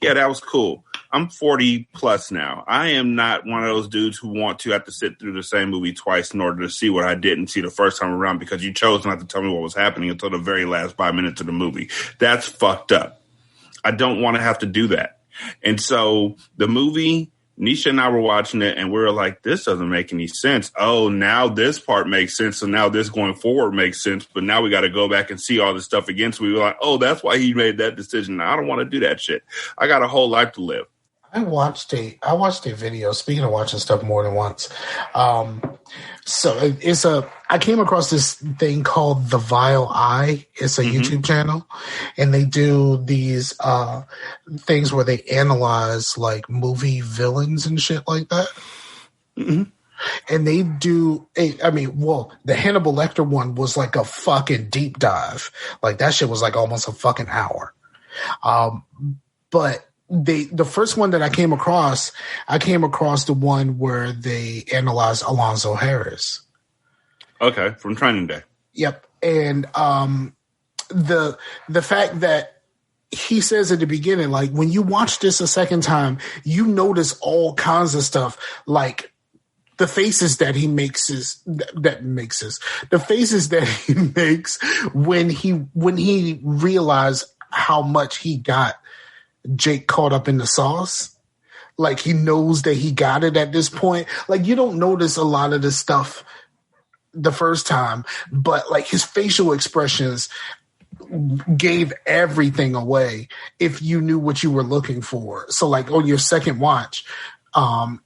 Yeah, that was cool. I'm 40 plus now. I am not one of those dudes who want to have to sit through the same movie twice in order to see what I didn't see the first time around because you chose not to tell me what was happening until the very last 5 minutes of the movie. That's fucked up. I don't want to have to do that. And so the movie, Nisha and I were watching it, and we were like, this doesn't make any sense. Oh, now this part makes sense, so now this going forward makes sense, but now we got to go back and see all this stuff again. So we were like, oh, that's why he made that decision. Now, I don't want to do that shit. I got a whole life to live. I watched a video, speaking of watching stuff more than once. I came across this thing called The Vile Eye. It's a YouTube channel, and they do these things where they analyze like movie villains and shit like that. Mm-hmm. And they do the Hannibal Lecter one was like a fucking deep dive. Like that shit was like almost a fucking hour. But the first one that I came across the one where they analyzed Alonzo Harris. Okay, from Training Day. Yep. And the fact that he says at the beginning, like when you watch this a second time, you notice all kinds of stuff, like the faces that he makes the faces that he makes when he realized how much he got Jake caught up in the sauce. Like he knows that he got it at this point. Like you don't notice a lot of this stuff the first time, but like his facial expressions gave everything away if you knew what you were looking for. So like on your second watch,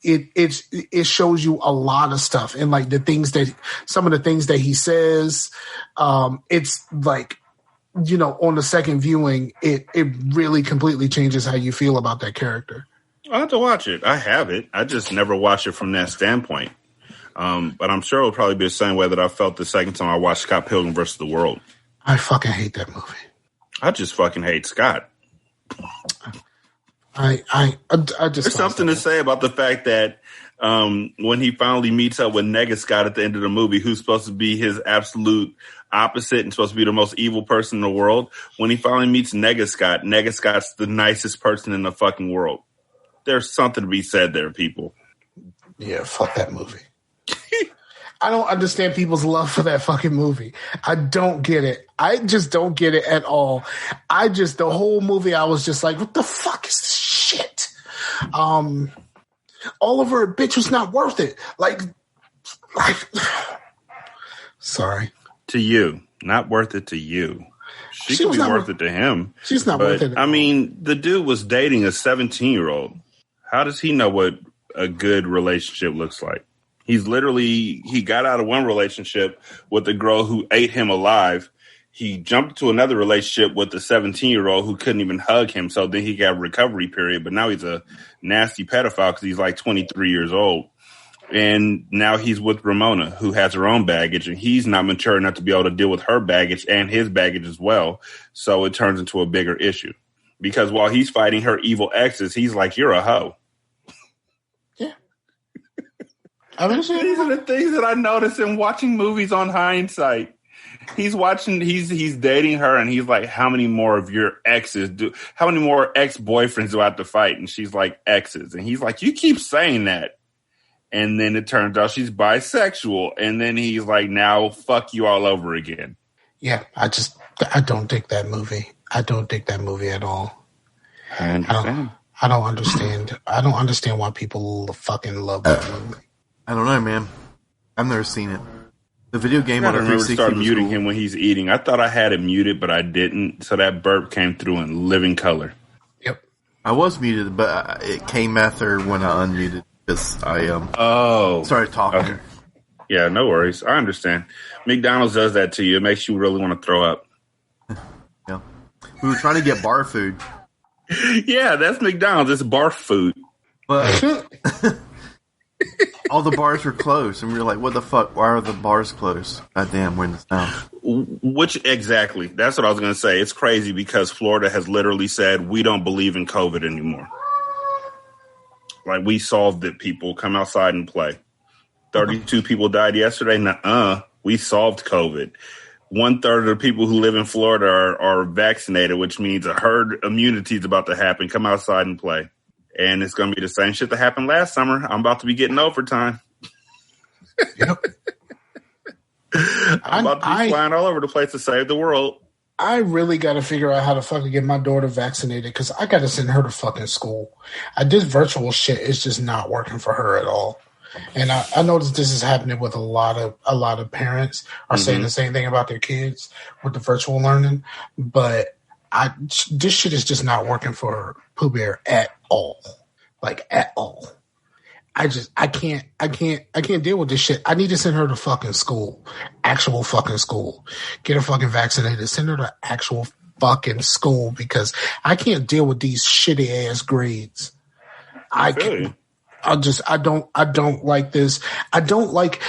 it shows you a lot of stuff, and like some of the things that he says, it's like, on the second viewing, it really completely changes how you feel about that character. I'll have to watch it. I have it. I just never watched it from that standpoint. But I'm sure it'll probably be the same way that I felt the second time I watched Scott Pilgrim vs. the World. I fucking hate that movie. I just fucking hate Scott. I just There's something to say about the fact that when he finally meets up with Nega Scott at the end of the movie, who's supposed to be his absolute opposite and supposed to be the most evil person in the world, when he finally meets Nega Scott's the nicest person in the fucking world. There's something to be said there, people. Yeah, fuck that movie. I don't understand people's love for that fucking movie. I don't get it. I just don't get it at all. The whole movie, I was just like, what the fuck is this shit? Oliver, bitch, was not worth it. Like, sorry. To you. Not worth it to you. She could be worth it to him. She's not worth it. I mean, the dude was dating a 17-year-old. How does he know what a good relationship looks like? He got out of one relationship with a girl who ate him alive. he jumped into another relationship with a 17-year-old who couldn't even hug him. So then he got a recovery period. But now he's a nasty pedophile because he's like 23 years old. And now he's with Ramona, who has her own baggage. And he's not mature enough to be able to deal with her baggage and his baggage as well. So it turns into a bigger issue. Because while he's fighting her evil exes, he's like, you're a hoe. Yeah. I mean, these are the things that I notice in watching movies on hindsight. He's dating her, and he's like, how many more of your exes how many more ex-boyfriends do I have to fight? And she's like, exes. And he's like, you keep saying that. And then it turns out she's bisexual. And then he's like, now fuck you all over again. Yeah, I don't dig that movie. I don't dig that movie at all. I understand. I don't understand. I don't understand why people fucking love that movie. I don't know, man. I've never seen it. The video game on I the remember 360 start was muting cool. him when he's eating. I thought I had it muted, but I didn't. So that burp came through in living color. Yep. I was muted, but it came after when I unmuted because I started talking. Okay. Yeah, no worries. I understand. McDonald's does that to you. It makes you really want to throw up. Yeah. We were trying to get bar food. Yeah, that's McDonald's. It's barf food. But all the bars were closed, and we were like, what the fuck? Why are the bars closed? God damn, we're in this now. Which, exactly. That's what I was going to say. It's crazy because Florida has literally said, we don't believe in COVID anymore. Like, we solved it, people. Come outside and play. 32 people died yesterday. Nuh-uh. We solved COVID. 1/3 of the people who live in Florida are vaccinated, which means a herd immunity is about to happen. Come outside and play. And it's going to be the same shit that happened last summer. I'm about to be getting overtime. Yep. I'm about to be flying all over the place to save the world. I really got to figure out how to fucking get my daughter vaccinated because I got to send her to fucking school. This virtual shit is just not working for her at all. And I noticed this is happening with a lot of parents are saying the same thing about their kids with the virtual learning. But this shit is just not working for Pooh Bear at all. Like at all. I can't deal with this shit. I need to send her to fucking school. Actual fucking school. Get her fucking vaccinated. Send her to actual fucking school because I can't deal with these shitty ass grades. I don't like this. I don't like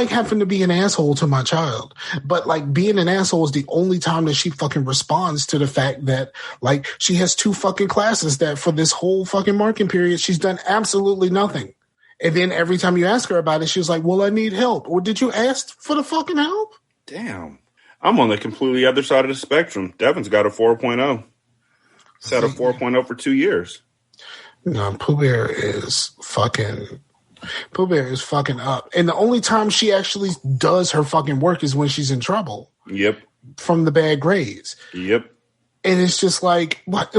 having to be an asshole to my child. But like being an asshole is the only time that she fucking responds to the fact that like she has 2 fucking classes that for this whole fucking marking period she's done absolutely nothing. And then every time you ask her about it, she's like, well, I need help. Or did you ask for the fucking help? Damn. I'm on the completely other side of the spectrum. Devin's got a 4.0. He's had a 4.0 for 2 years. No, Pooh Bear is fucking up. And the only time she actually does her fucking work is when she's in trouble. Yep. From the bad grades. Yep. And it's just like, what?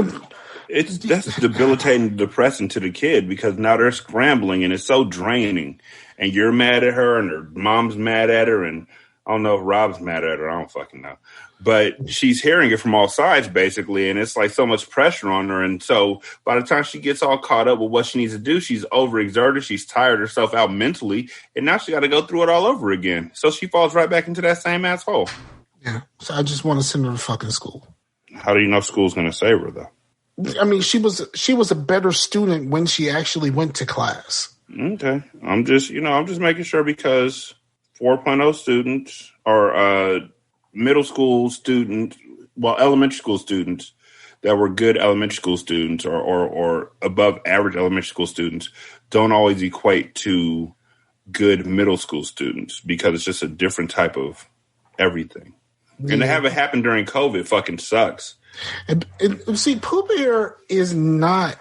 That's debilitating and depressing to the kid because now they're scrambling and it's so draining. And you're mad at her and her mom's mad at her and I don't know if Rob's mad at her. I don't fucking know. But she's hearing it from all sides, basically, and it's like so much pressure on her. And so by the time she gets all caught up with what she needs to do, she's overexerted. She's tired herself out mentally, and now she got to go through it all over again. So she falls right back into that same asshole. Yeah. So I just want to send her to fucking school. How do you know school's going to save her, though? I mean, she was a better student when she actually went to class. Okay. I'm just making sure because 4.0 students are middle school students, elementary school students that were good elementary school students or above average elementary school students don't always equate to good middle school students because it's just a different type of everything. Yeah. And to have it happen during COVID fucking sucks. And see, Pooh Bear is not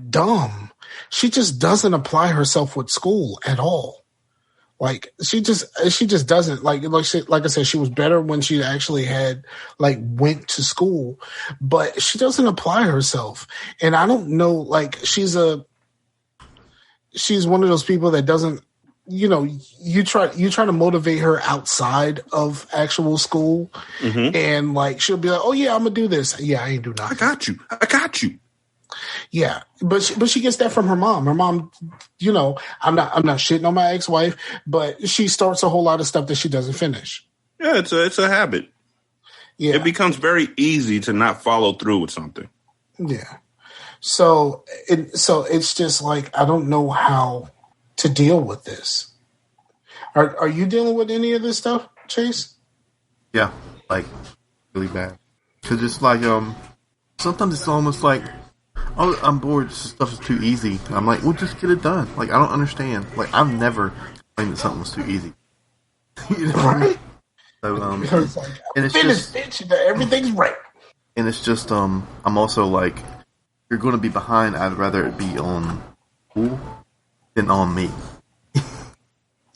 dumb. She just doesn't apply herself with school at all. Like she just doesn't like I said, she was better when she actually went to school, but she doesn't apply herself. And I don't know, like she's one of those people that doesn't, you try to motivate her outside of actual school, and like she'll be like, oh yeah, I'm gonna do this. Yeah, I ain't do nothing. I got you. Yeah, but she gets that from her mom. Her mom, I'm not shitting on my ex-wife, but she starts a whole lot of stuff that she doesn't finish. Yeah, it's a habit. Yeah. It becomes very easy to not follow through with something. Yeah. So it's just like, I don't know how to deal with this. Are you dealing with any of this stuff, Chase? Yeah, like really bad. Because it's like sometimes it's almost like, oh, I'm bored. This stuff is too easy. I'm like, well, just get it done. Like, I don't understand. Like, I've never claimed that something was too easy. You know what I mean? So It's like, and it's finished, just bitch. Everything's right. and it's just I'm also like, you're going to be behind. I'd rather it be on Pool than on me.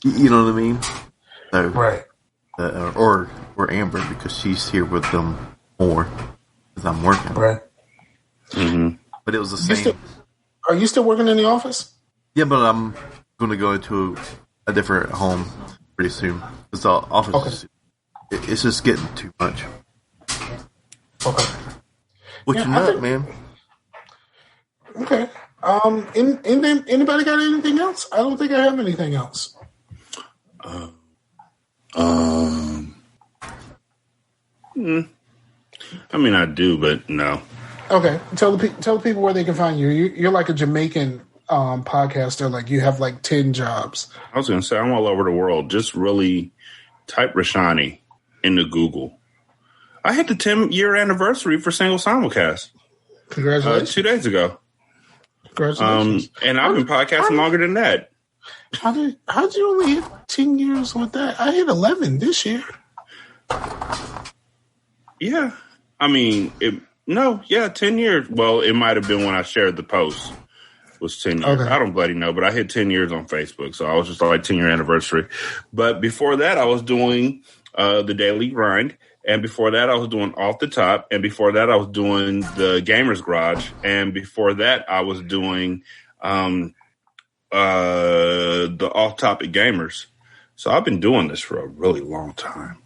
You know what I mean? So, Right. Or Amber, because she's here with them more because I'm working. Right. Mm-hmm. But it was the same. Are you still working in the office? Yeah, but I'm going to go to a different home pretty soon. Because the office, it's just getting too much. Okay. What you nut, man? Okay. Anybody got anything else? I don't think I have anything else. I mean, I do, but no. Okay. Tell the people where they can find you. You're like a Jamaican podcaster. Like, you have like 10 jobs. I was going to say, I'm all over the world. Just really type Rashani into Google. I hit the 10-year anniversary for Single Simulcast. Congratulations. 2 days ago. Congratulations. And I've been podcasting longer than that. How'd you only hit 10 years with that? I hit 11 this year. Yeah. I mean, 10 years. Well, it might have been when I shared the post. It was 10 years. Okay. I don't bloody know, but I hit 10 years on Facebook. So I was just like 10-year anniversary. But before that, I was doing the Daily Grind. And before that, I was doing Off the Top. And before that, I was doing the Gamers Garage. And before that, I was doing the Off Topic Gamers. So I've been doing this for a really long time.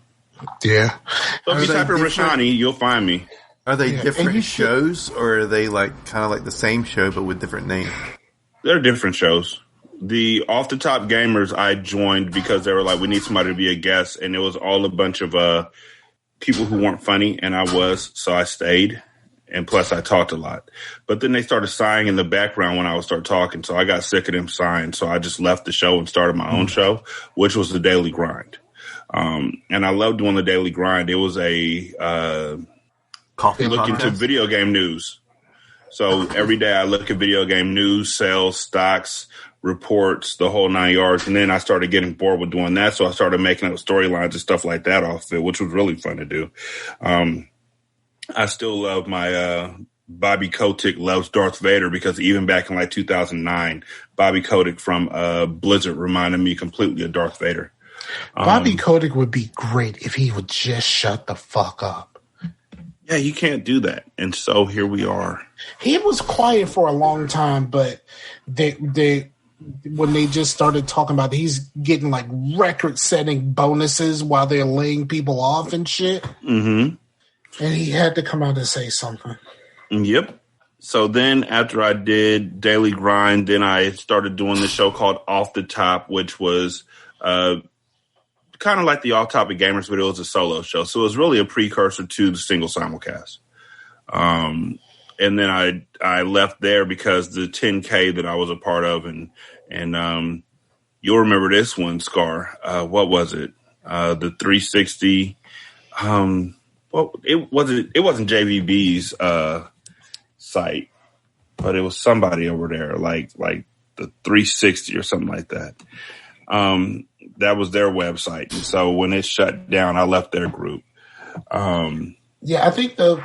Yeah. So if you type in Rashani, you'll find me. Are they different shows, or are they like kind of like the same show but with different names? They're different shows. The Off the Top Gamers I joined because they were like, we need somebody to be a guest. And it was all a bunch of people who weren't funny, and I was, so I stayed. And plus, I talked a lot. But then they started sighing in the background when I would start talking, so I got sick of them sighing. So I just left the show and started my own show, which was the Daily Grind. And I loved doing the Daily Grind. It was a look into video game news. So every day I look at video game news, sales, stocks, reports, the whole 9 yards. And then I started getting bored with doing that. So I started making up storylines and stuff like that off of it, which was really fun to do. I still love my Bobby Kotick loves Darth Vader, because even back in like 2009, Bobby Kotick from Blizzard reminded me completely of Darth Vader. Bobby Kotick would be great if he would just shut the fuck up. Yeah, you can't do that. And so here we are. He was quiet for a long time, but they when they just started talking about it, he's getting like record-setting bonuses while they're laying people off and shit. Mm-hmm. And he had to come out and say something. Yep. So then after I did Daily Grind, then I started doing the show called Off the Top, which was kind of like the Off Topic Gamers, but it was a solo show. So it was really a precursor to the Single Simulcast. And then I left there because the 10K that I was a part of, and you'll remember this one, Scar. What was it? The 360. Well, it wasn't JVB's site, but it was somebody over there, like the 360 or something like that. That was their website. And so when it shut down, I left their group. Yeah, I think the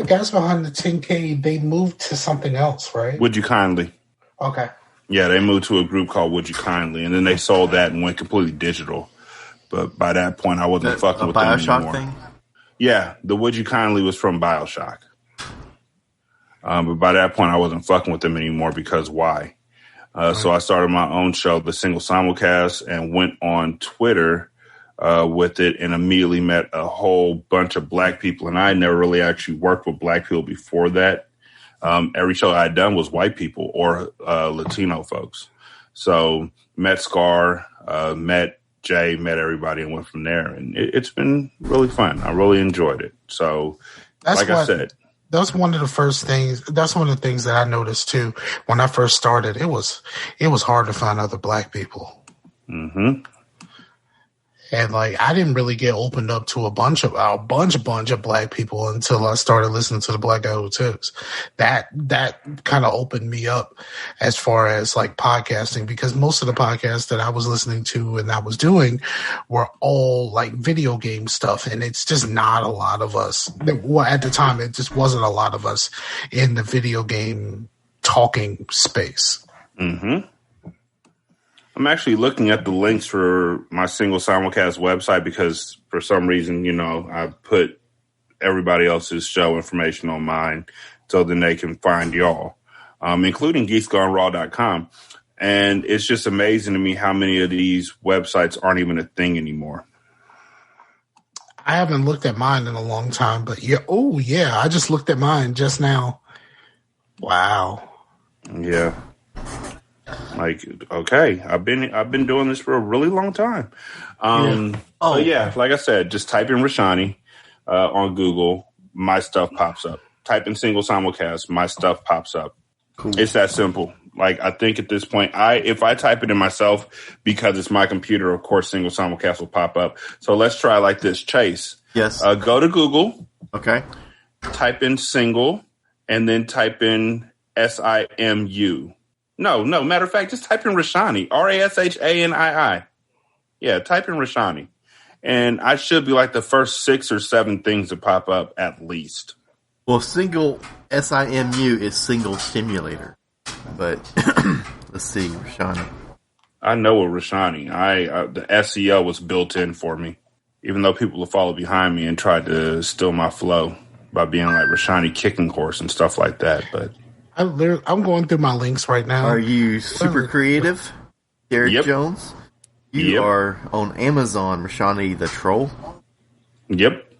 guys behind the 10K, they moved to something else, right? Would You Kindly? Okay. Yeah, they moved to a group called Would You Kindly, and then they sold that and went completely digital. But by that point, I wasn't fucking with them anymore. Thing? Yeah, the Would You Kindly was from BioShock. But by that point, I wasn't fucking with them anymore, because why? So I started my own show, the Single Simulcast, and went on Twitter with it, and immediately met a whole bunch of black people. And I had never really actually worked with black people before that. Every show I had done was white people or Latino folks. So met Scar, met Jay, met everybody, and went from there. And it's been really fun. I really enjoyed it. So, I said, that's one of the first things. That's one of the things that I noticed too when I first started. It was hard to find other black people. Mm-hmm. And like, I didn't really get opened up to a bunch of black people until I started listening to the Black Guy Who Tips. That kind of opened me up as far as like podcasting, because most of the podcasts that I was listening to and I was doing were all like video game stuff. And it's just not a lot of us. Well, at the time, it just wasn't a lot of us in the video game talking space. Mm-hmm. I'm actually looking at the links for my single simulcast website because for some reason, I put everybody else's show information on mine so then they can find y'all, including geeksgoneraw.com. And it's just amazing to me how many of these websites aren't even a thing anymore. I haven't looked at mine in a long time, but yeah. Oh, yeah. I just looked at mine just now. Wow. Yeah. Like, okay, I've been doing this for a really long time. But yeah, like I said, just type in Rashani on Google, my stuff pops up. Type in single simulcast, my stuff pops up. Cool. It's that simple. Like, I think at this point, if I type it in myself because it's my computer, of course, single simulcast will pop up. So let's try like this. Chase. Yes. Go to Google. Okay. Type in single and then type in SIMU. No. Matter of fact, just type in Rashani. Rashanii. Yeah, type in Rashani. And I should be like the first 6 or 7 things to pop up at least. Well, single SIMU is single stimulator. But let's see, Rashani. I know a Rashani. The SEO was built in for me. Even though people will follow behind me and tried to steal my flow by being like Rashani kicking horse and stuff like that. But I'm going through my links right now. Are you super creative, Derek Jones? You are on Amazon, Rashani the Troll. Yep.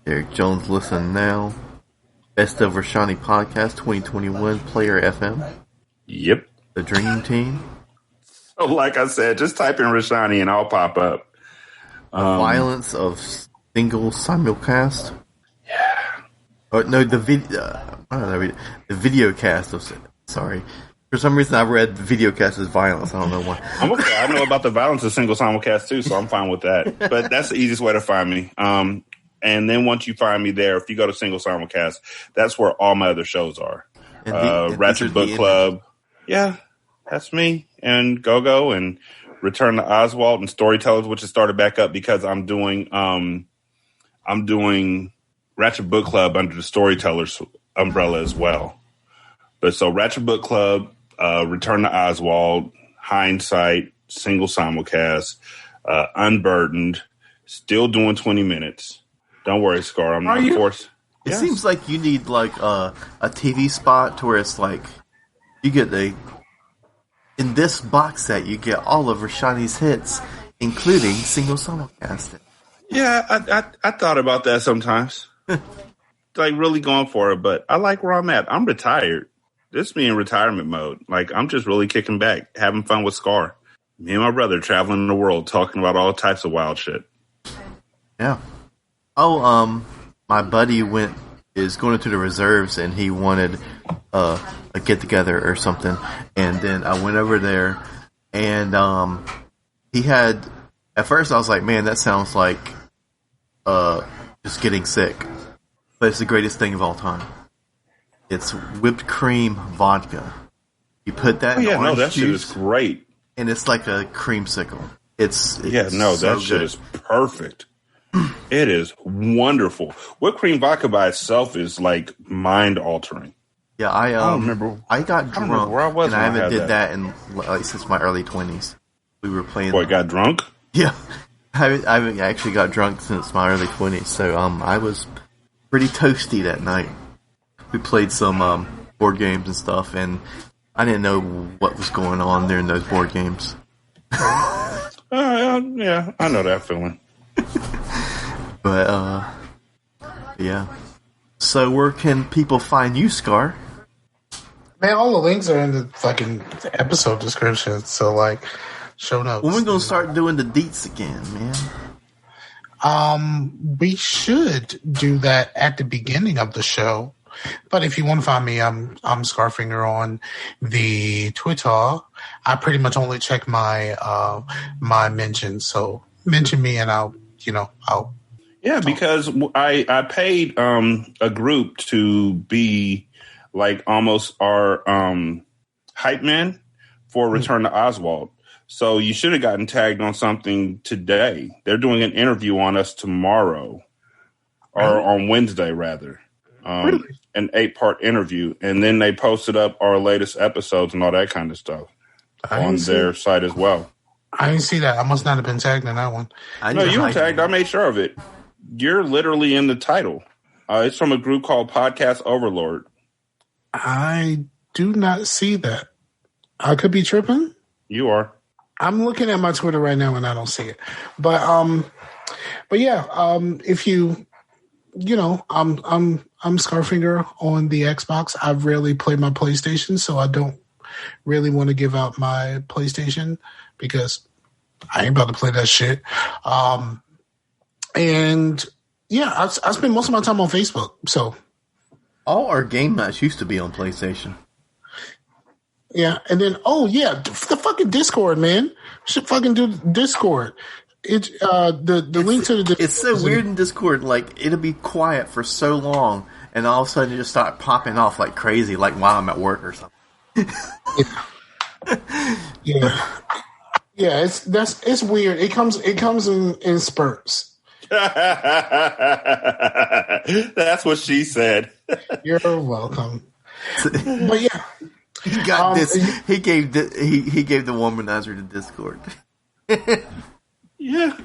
Derek Jones, listen now. Best of Rashani Podcast 2021, Player FM. Yep. The Dream Team. So, like I said, just type in Rashani and I'll pop up. Violence of Single Simulcast. Yeah. Oh, no, the video cast of. Sorry. For some reason, I read the video cast as violence. I don't know why. I'm okay. I know about the violence of single simulcast too, so I'm fine with that. But that's the easiest way to find me. And then once you find me there, if you go to single simulcast, that's where all my other shows are. Ratchet Book Club. Yeah, that's me. And Go-Go and Return to Oswald and Storytellers, which has started back up because I'm doing Ratchet Book Club under the Storytellers umbrella as well. But so Ratchet Book Club, Return to Oswald, Hindsight, Single Simulcast, Unburdened, still doing 20 minutes. Don't worry, Scar. I'm not forced. It seems like you need like a TV spot to where it's like you get in this box set you get all of Rashani's hits, including single simulcast. Yeah, I thought about that sometimes. Like really going for it, but I like where I'm at. I'm retired. This is me in retirement mode. Like I'm just really kicking back, having fun with Scar. Me and my brother traveling the world, talking about all types of wild shit. Yeah. Oh, my buddy is going into the reserves and he wanted a get together or something. And then I went over there and he had at first I was like, man, that sounds like just getting sick. But it's the greatest thing of all time. It's whipped cream vodka. You put that in orange that juice, shit is great. And it's like a creamsicle. It's so that shit good. Is perfect. It is wonderful. Whipped cream vodka by itself is like mind altering. Yeah, I don't remember. I got drunk, where I was and I when I haven't had did that in like since my early 20s. We were playing. Boy, got drunk? Yeah, I haven't actually got drunk since my early 20s. So I was pretty toasty that night. We played some board games and stuff, and I didn't know what was going on during those board games. Yeah, I know that feeling. But, yeah. So where can people find you, Scar? Man, all the links are in the fucking episode description. So, like, Show notes. When we gonna start doing the deets again, man? We should do that at the beginning of the show. But if you want to find me, I'm Scarfinger on the Twitter. I pretty much only check my my mentions. So mention me and I'll. Yeah, because I paid a group to be like almost our hype man for Return to Oswald. So you should have gotten tagged on something today. They're doing an interview on us tomorrow, or on Wednesday rather. Really? An 8-part interview, and then they posted up our latest episodes and all that kind of stuff on their site as well. I didn't see that. I must not have been tagged in that one. No, you were tagged. I made sure of it. You're literally in the title. It's from a group called Podcast Overlord. I do not see that. I could be tripping. You are. I'm looking at my Twitter right now and I don't see it. But yeah, if I'm Scarfinger on the Xbox. I rarely play my PlayStation, so I don't really want to give out my PlayStation because I ain't about to play that shit. And yeah, I spend most of my time on Facebook. So all our game nights used to be on PlayStation. Yeah, and then the fucking Discord, man. Should fucking do Discord. It the link to the Discord. It's so weird in Discord. Like it'll be quiet for so long, and all of a sudden it just start popping off like crazy, like while I'm at work or something. Yeah. It's weird. It comes in spurts. That's what she said. You're welcome. But yeah. He got this. He gave the Womanizer to Discord. Yeah.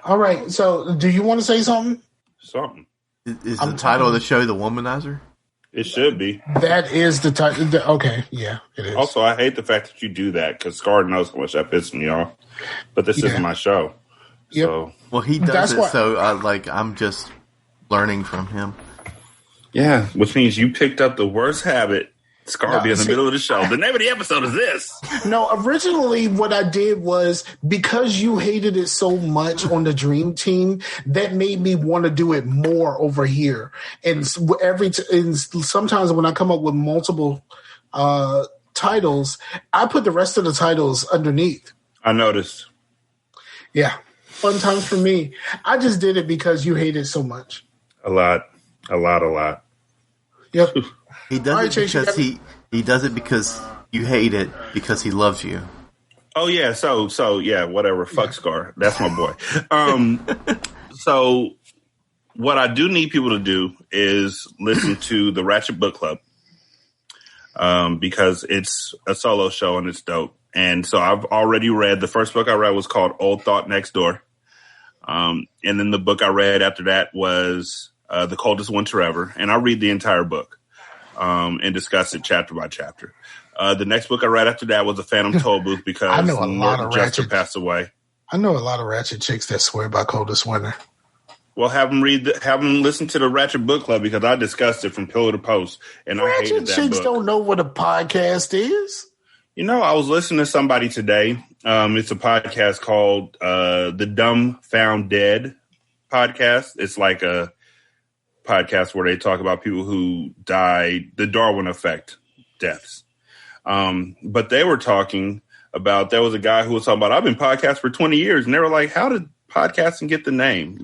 All right. So, do you want to say something? Something. Is the title of the show The Womanizer? It should be. That is the title. Okay. Yeah, it is. Also, I hate the fact that you do that because Scar knows how much that pisses me off. But this is my show. Yep. So. Well, he does it, so I'm just learning from him. Yeah, which means you picked up the worst habit. Scar be in the middle of the show. The name of the episode is this. No, originally what I did was because you hated it so much on the Dream Team, that made me want to do it more over here. And sometimes when I come up with multiple titles, I put the rest of the titles underneath. I noticed. Yeah, fun times for me. I just did it because you hate it so much. A lot. Yep. He does it because he does it because you hate it because he loves you. Oh yeah, so yeah, whatever. Fuck Scar. That's my boy. So what I do need people to do is listen to the Ratchet Book Club. Because it's a solo show and it's dope. And so I've already read the first book I read was called Old Thought Next Door. And then the book I read after that was The Coldest Winter Ever. And I read the entire book. And discuss it chapter by chapter. The next book I read after that was The Phantom Tollbooth because Norton Jester passed away. I know a lot of ratchet chicks that swear by Coldest Winter. Well, have them listen to the Ratchet Book Club because I discussed it from pillar to post, and I hated that book. Ratchet chicks don't know what a podcast is. You know, I was listening to somebody today. It's a podcast called The Dumb Found Dead podcast. It's like a podcast where they talk about people who died, the Darwin effect deaths. But they were talking about, there was a guy who was talking about, I've been podcasting for 20 years. And they were like, how did podcasting get the name?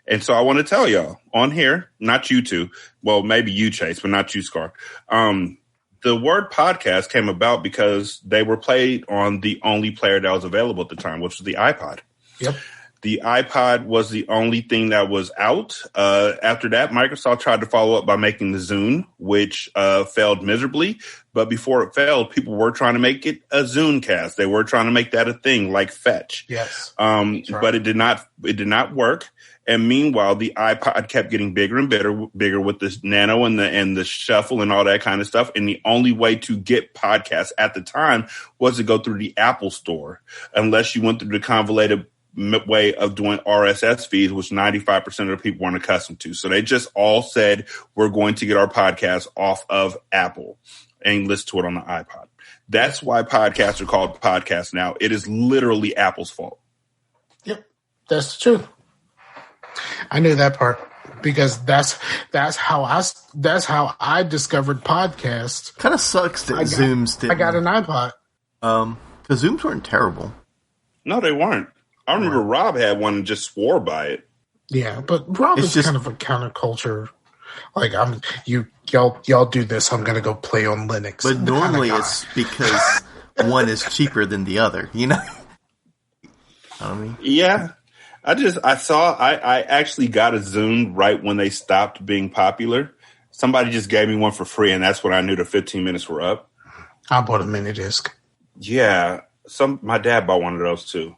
And so I want to tell y'all on here, not you two. Well, maybe you, Chase, but not you, Scar. The word podcast came about because they were played on the only player that was available at the time, which was the iPod. Yep. The iPod was the only thing that was out. After that, Microsoft tried to follow up by making the Zune, which failed miserably. But before it failed, people were trying to make it a Zunecast. They were trying to make that a thing like Fetch. Yes. Right. But it did not work. And meanwhile, the iPod kept getting bigger and bigger with the Nano and the Shuffle and all that kind of stuff. And the only way to get podcasts at the time was to go through the Apple Store, unless you went through the convoluted way of doing RSS feeds, which 95% of the people weren't accustomed to. So they just all said, we're going to get our podcast off of Apple. and listen to it on the iPod. That's why podcasts are called podcasts now. It is literally Apple's fault. Yep, that's the truth. I knew that part because that's how I discovered podcasts. Kind of sucks that Zooms didn't. I got an iPod. Because Zooms weren't terrible. No, they weren't. I remember Rob had one and just swore by it. Yeah, but Rob is kind of a counterculture. Like y'all do this. I'm gonna go play on Linux. But normally it's because one is cheaper than the other. You know. I mean. Yeah, I actually got a Zoom right when they stopped being popular. Somebody just gave me one for free, and that's when I knew the 15 minutes were up. I bought a mini disc. Yeah, my dad bought one of those too.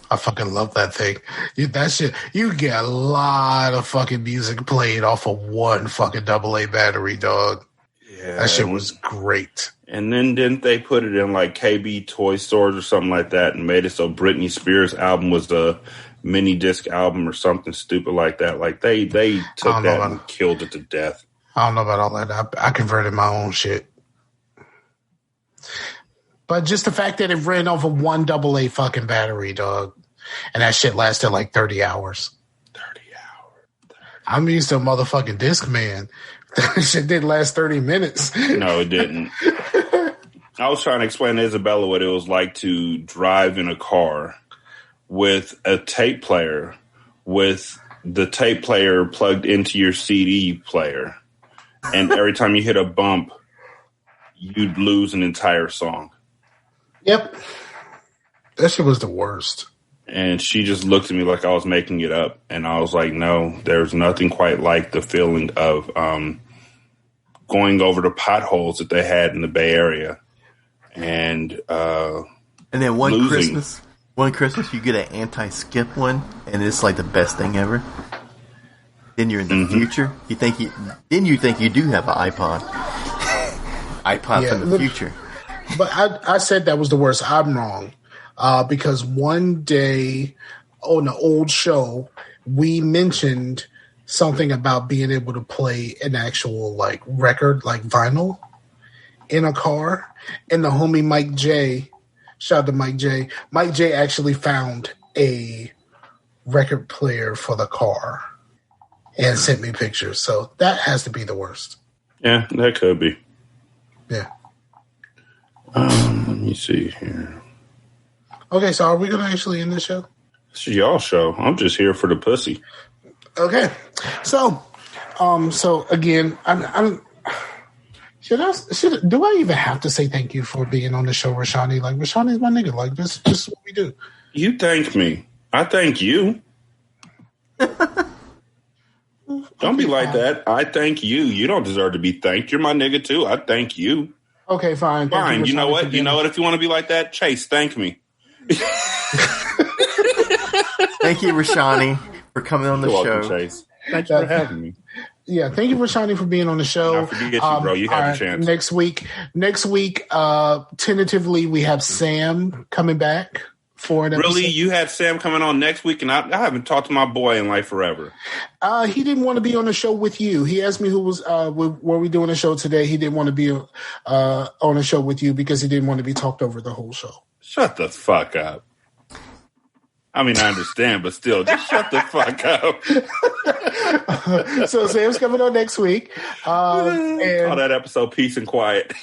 I fucking love that thing. That shit, you get a lot of fucking music played off of one fucking AA battery, dog. Yeah, that shit was great. And then didn't they put it in like KB toy stores or something like that and made it so Britney Spears' album was a mini disc album or something stupid like that? Like they took that and killed it to death. I don't know about all that. I converted my own shit. But just the fact that it ran off of one AA fucking battery, dog. And that shit lasted like 30 hours. 30 hours. I'm used to a motherfucking disc, man. That shit didn't last 30 minutes. No, it didn't. I was trying to explain to Isabella what it was like to drive in a car with a tape player, with the tape player plugged into your CD player. And every time you hit a bump, you'd lose an entire song. Yep. That shit was the worst. And she just looked at me like I was making it up. And I was like, no, there's nothing quite like the feeling of going over the potholes that they had in the Bay Area. And then one Christmas you get an anti-skip one, and it's like the best thing ever. Then you're in the future. You think you do have an iPod. iPod from the future. But I said that was the worst. I'm wrong. Because one day on an old show, we mentioned something about being able to play an actual like record, like vinyl, in a car. And the homie Mike J, shout out to Mike J. Mike J actually found a record player for the car and sent me pictures. So that has to be the worst. Yeah, that could be. Yeah. Let me see here. Okay, so are we going to actually end the show? This is y'all show. I'm just here for the pussy. Okay. So again, do I even have to say thank you for being on the show, Rashani? Like, Rashani's my nigga. Like, this is what we do. You thank me. I thank you. Don't be like that. I thank you. You don't deserve to be thanked. You're my nigga too. I thank you. Okay, fine. Fine. You know what? You know what? If you want to be like that, Chase, thank me. Thank you, Rashani, for coming on the show. Welcome, Chase. Thank you for having me. Yeah, thank you, Rashani, for being on the show. I forget you, bro. You have your chance. Next week, tentatively, we have Sam coming back for an episode. Really? You had Sam coming on next week, and I haven't talked to my boy in like forever. He didn't want to be on the show with you. He asked me who was were we doing a show today. He didn't want to be on a show with you because he didn't want to be talked over the whole show. Shut the fuck up. I mean, I understand, but still, just shut the fuck up. So Sam's coming on next week. And that episode, Peace and Quiet.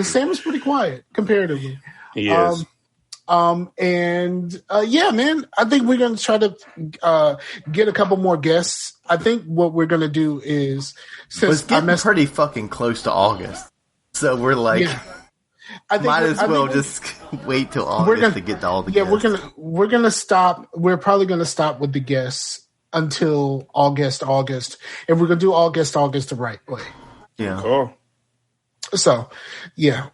Sam is pretty quiet comparatively. He is. Yeah, man, I think we're going to try to get a couple more guests. I think what we're going to do is, since it's pretty fucking close to August, so we're like, might as well just wait till August to get to all the guests. Yeah, we're gonna stop. We're probably going to stop with the guests until August, and we're going to do August the right way. Yeah. Cool. So, yeah.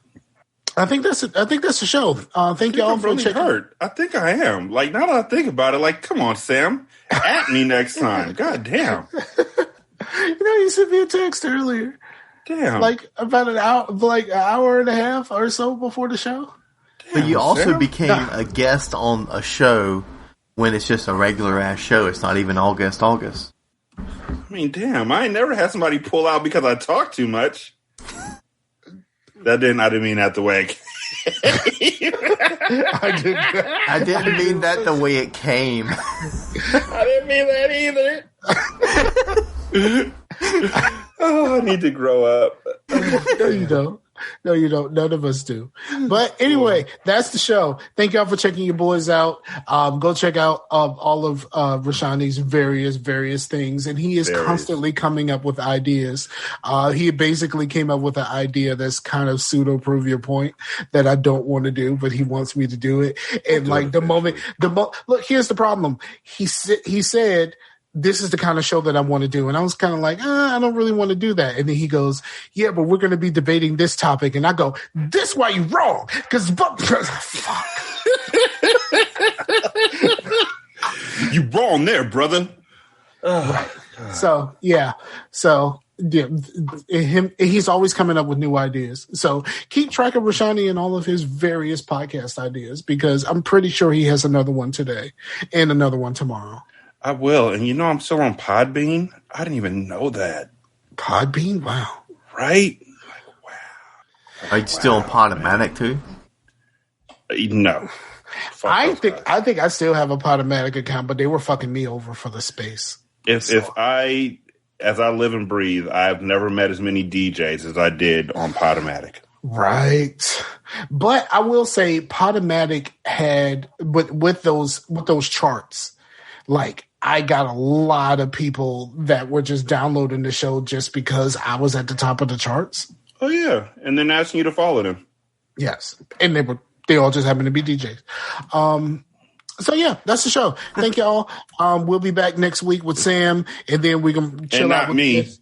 I think that's the show. Thank y'all for checking. Hurt. I think I am. Like, now that I think about it, like, come on, Sam, at me next time. God damn. You sent me a text earlier. Damn. Like about an hour and a half or so before the show. Damn, but you also became a guest on a show when it's just a regular ass show. It's not even August. I mean, damn, I ain't never had somebody pull out because I talk too much. I didn't mean that the way I didn't mean that the way it came. I didn't mean that either. Oh, I need to grow up. No, you don't. No, you don't. None of us do. But anyway, that's the show. Thank y'all for checking your boys out. Go check out all of Rashani's various things. And he is constantly coming up with ideas. He basically came up with an idea that's kind of pseudo prove your point that I don't want to do, but he wants me to do it. And like look, here's the problem. He said, this is the kind of show that I want to do. And I was kind of like, I don't really want to do that. And then he goes, yeah, but we're going to be debating this topic. And I go, this why you wrong. Because fuck. You wrong there, brother. Right. So, yeah. So, yeah, he's always coming up with new ideas. So keep track of Rashani and all of his various podcast ideas, because I'm pretty sure he has another one today and another one tomorrow. I will. And I'm still on Podbean. I didn't even know that. Podbean? Wow. Right? Wow. Are you still on Podomatic too? No. I think I still have a Podomatic account, but they were fucking me over for the space. As I live and breathe, I've never met as many DJs as I did on Podomatic. Right. But I will say Podomatic had with those charts, like I got a lot of people that were just downloading the show just because I was at the top of the charts. Oh yeah, and then asking you to follow them. Yes, and they all just happened to be DJs. So yeah, that's the show. Thank y'all. We'll be back next week with Sam, and then we can chill out with me. This.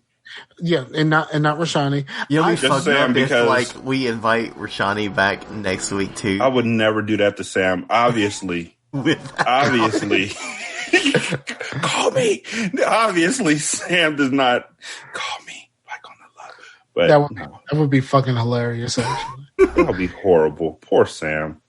Yeah, and not Rashani. You'll be fucked up because if we invite Rashani back next week too. I would never do that to Sam. Obviously. Obviously. Call me. Obviously, Sam does not call me like on the love. But that would be fucking hilarious. Actually, that would be horrible. Poor Sam.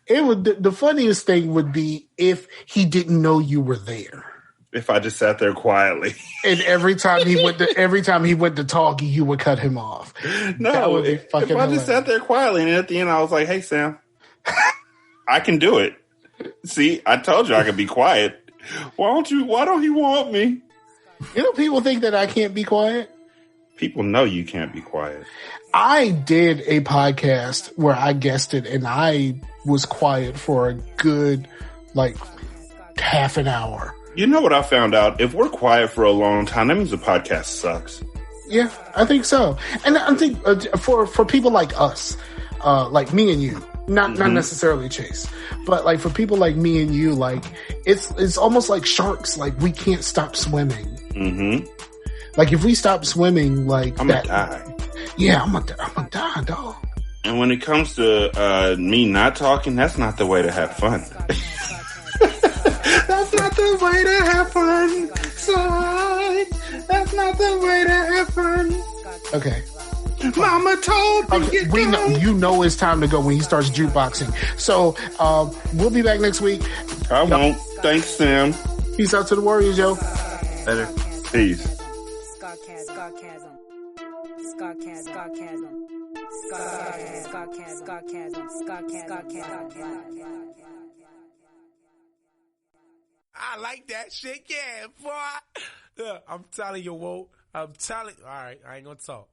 It would. The funniest thing would be if he didn't know you were there. If I just sat there quietly, and every time he went to talk, you would cut him off. No, that would be fucking if I just sat there quietly, and at the end I was like, "Hey, Sam, I can do it. See, I told you I could be quiet. Why don't you want me?" People think that I can't be quiet. People know you can't be quiet. I did a podcast where I guested, and I was quiet for a good, half an hour. You know what I found out? If we're quiet for a long time, that means the podcast sucks. Yeah, I think so. And I think for people like us, like me and you, not necessarily Chase, but for people like me and you, it's almost like sharks. We can't stop swimming. Mm-hmm. If we stop swimming, I'm gonna die. Yeah, I'm gonna die, dog. And when it comes to me not talking, that's not the way to have fun. That's not the way to have fun, son. That's not the way to have fun. Okay. Mama told me. Okay, you know it's time to go when he starts jukeboxing. So we'll be back next week. I won't. Thanks, Sam. Peace out to the Warriors, yo. Later. Peace. I like that shit, yeah, boy. Look, I'm telling you, Whoa. All right, I ain't gonna talk.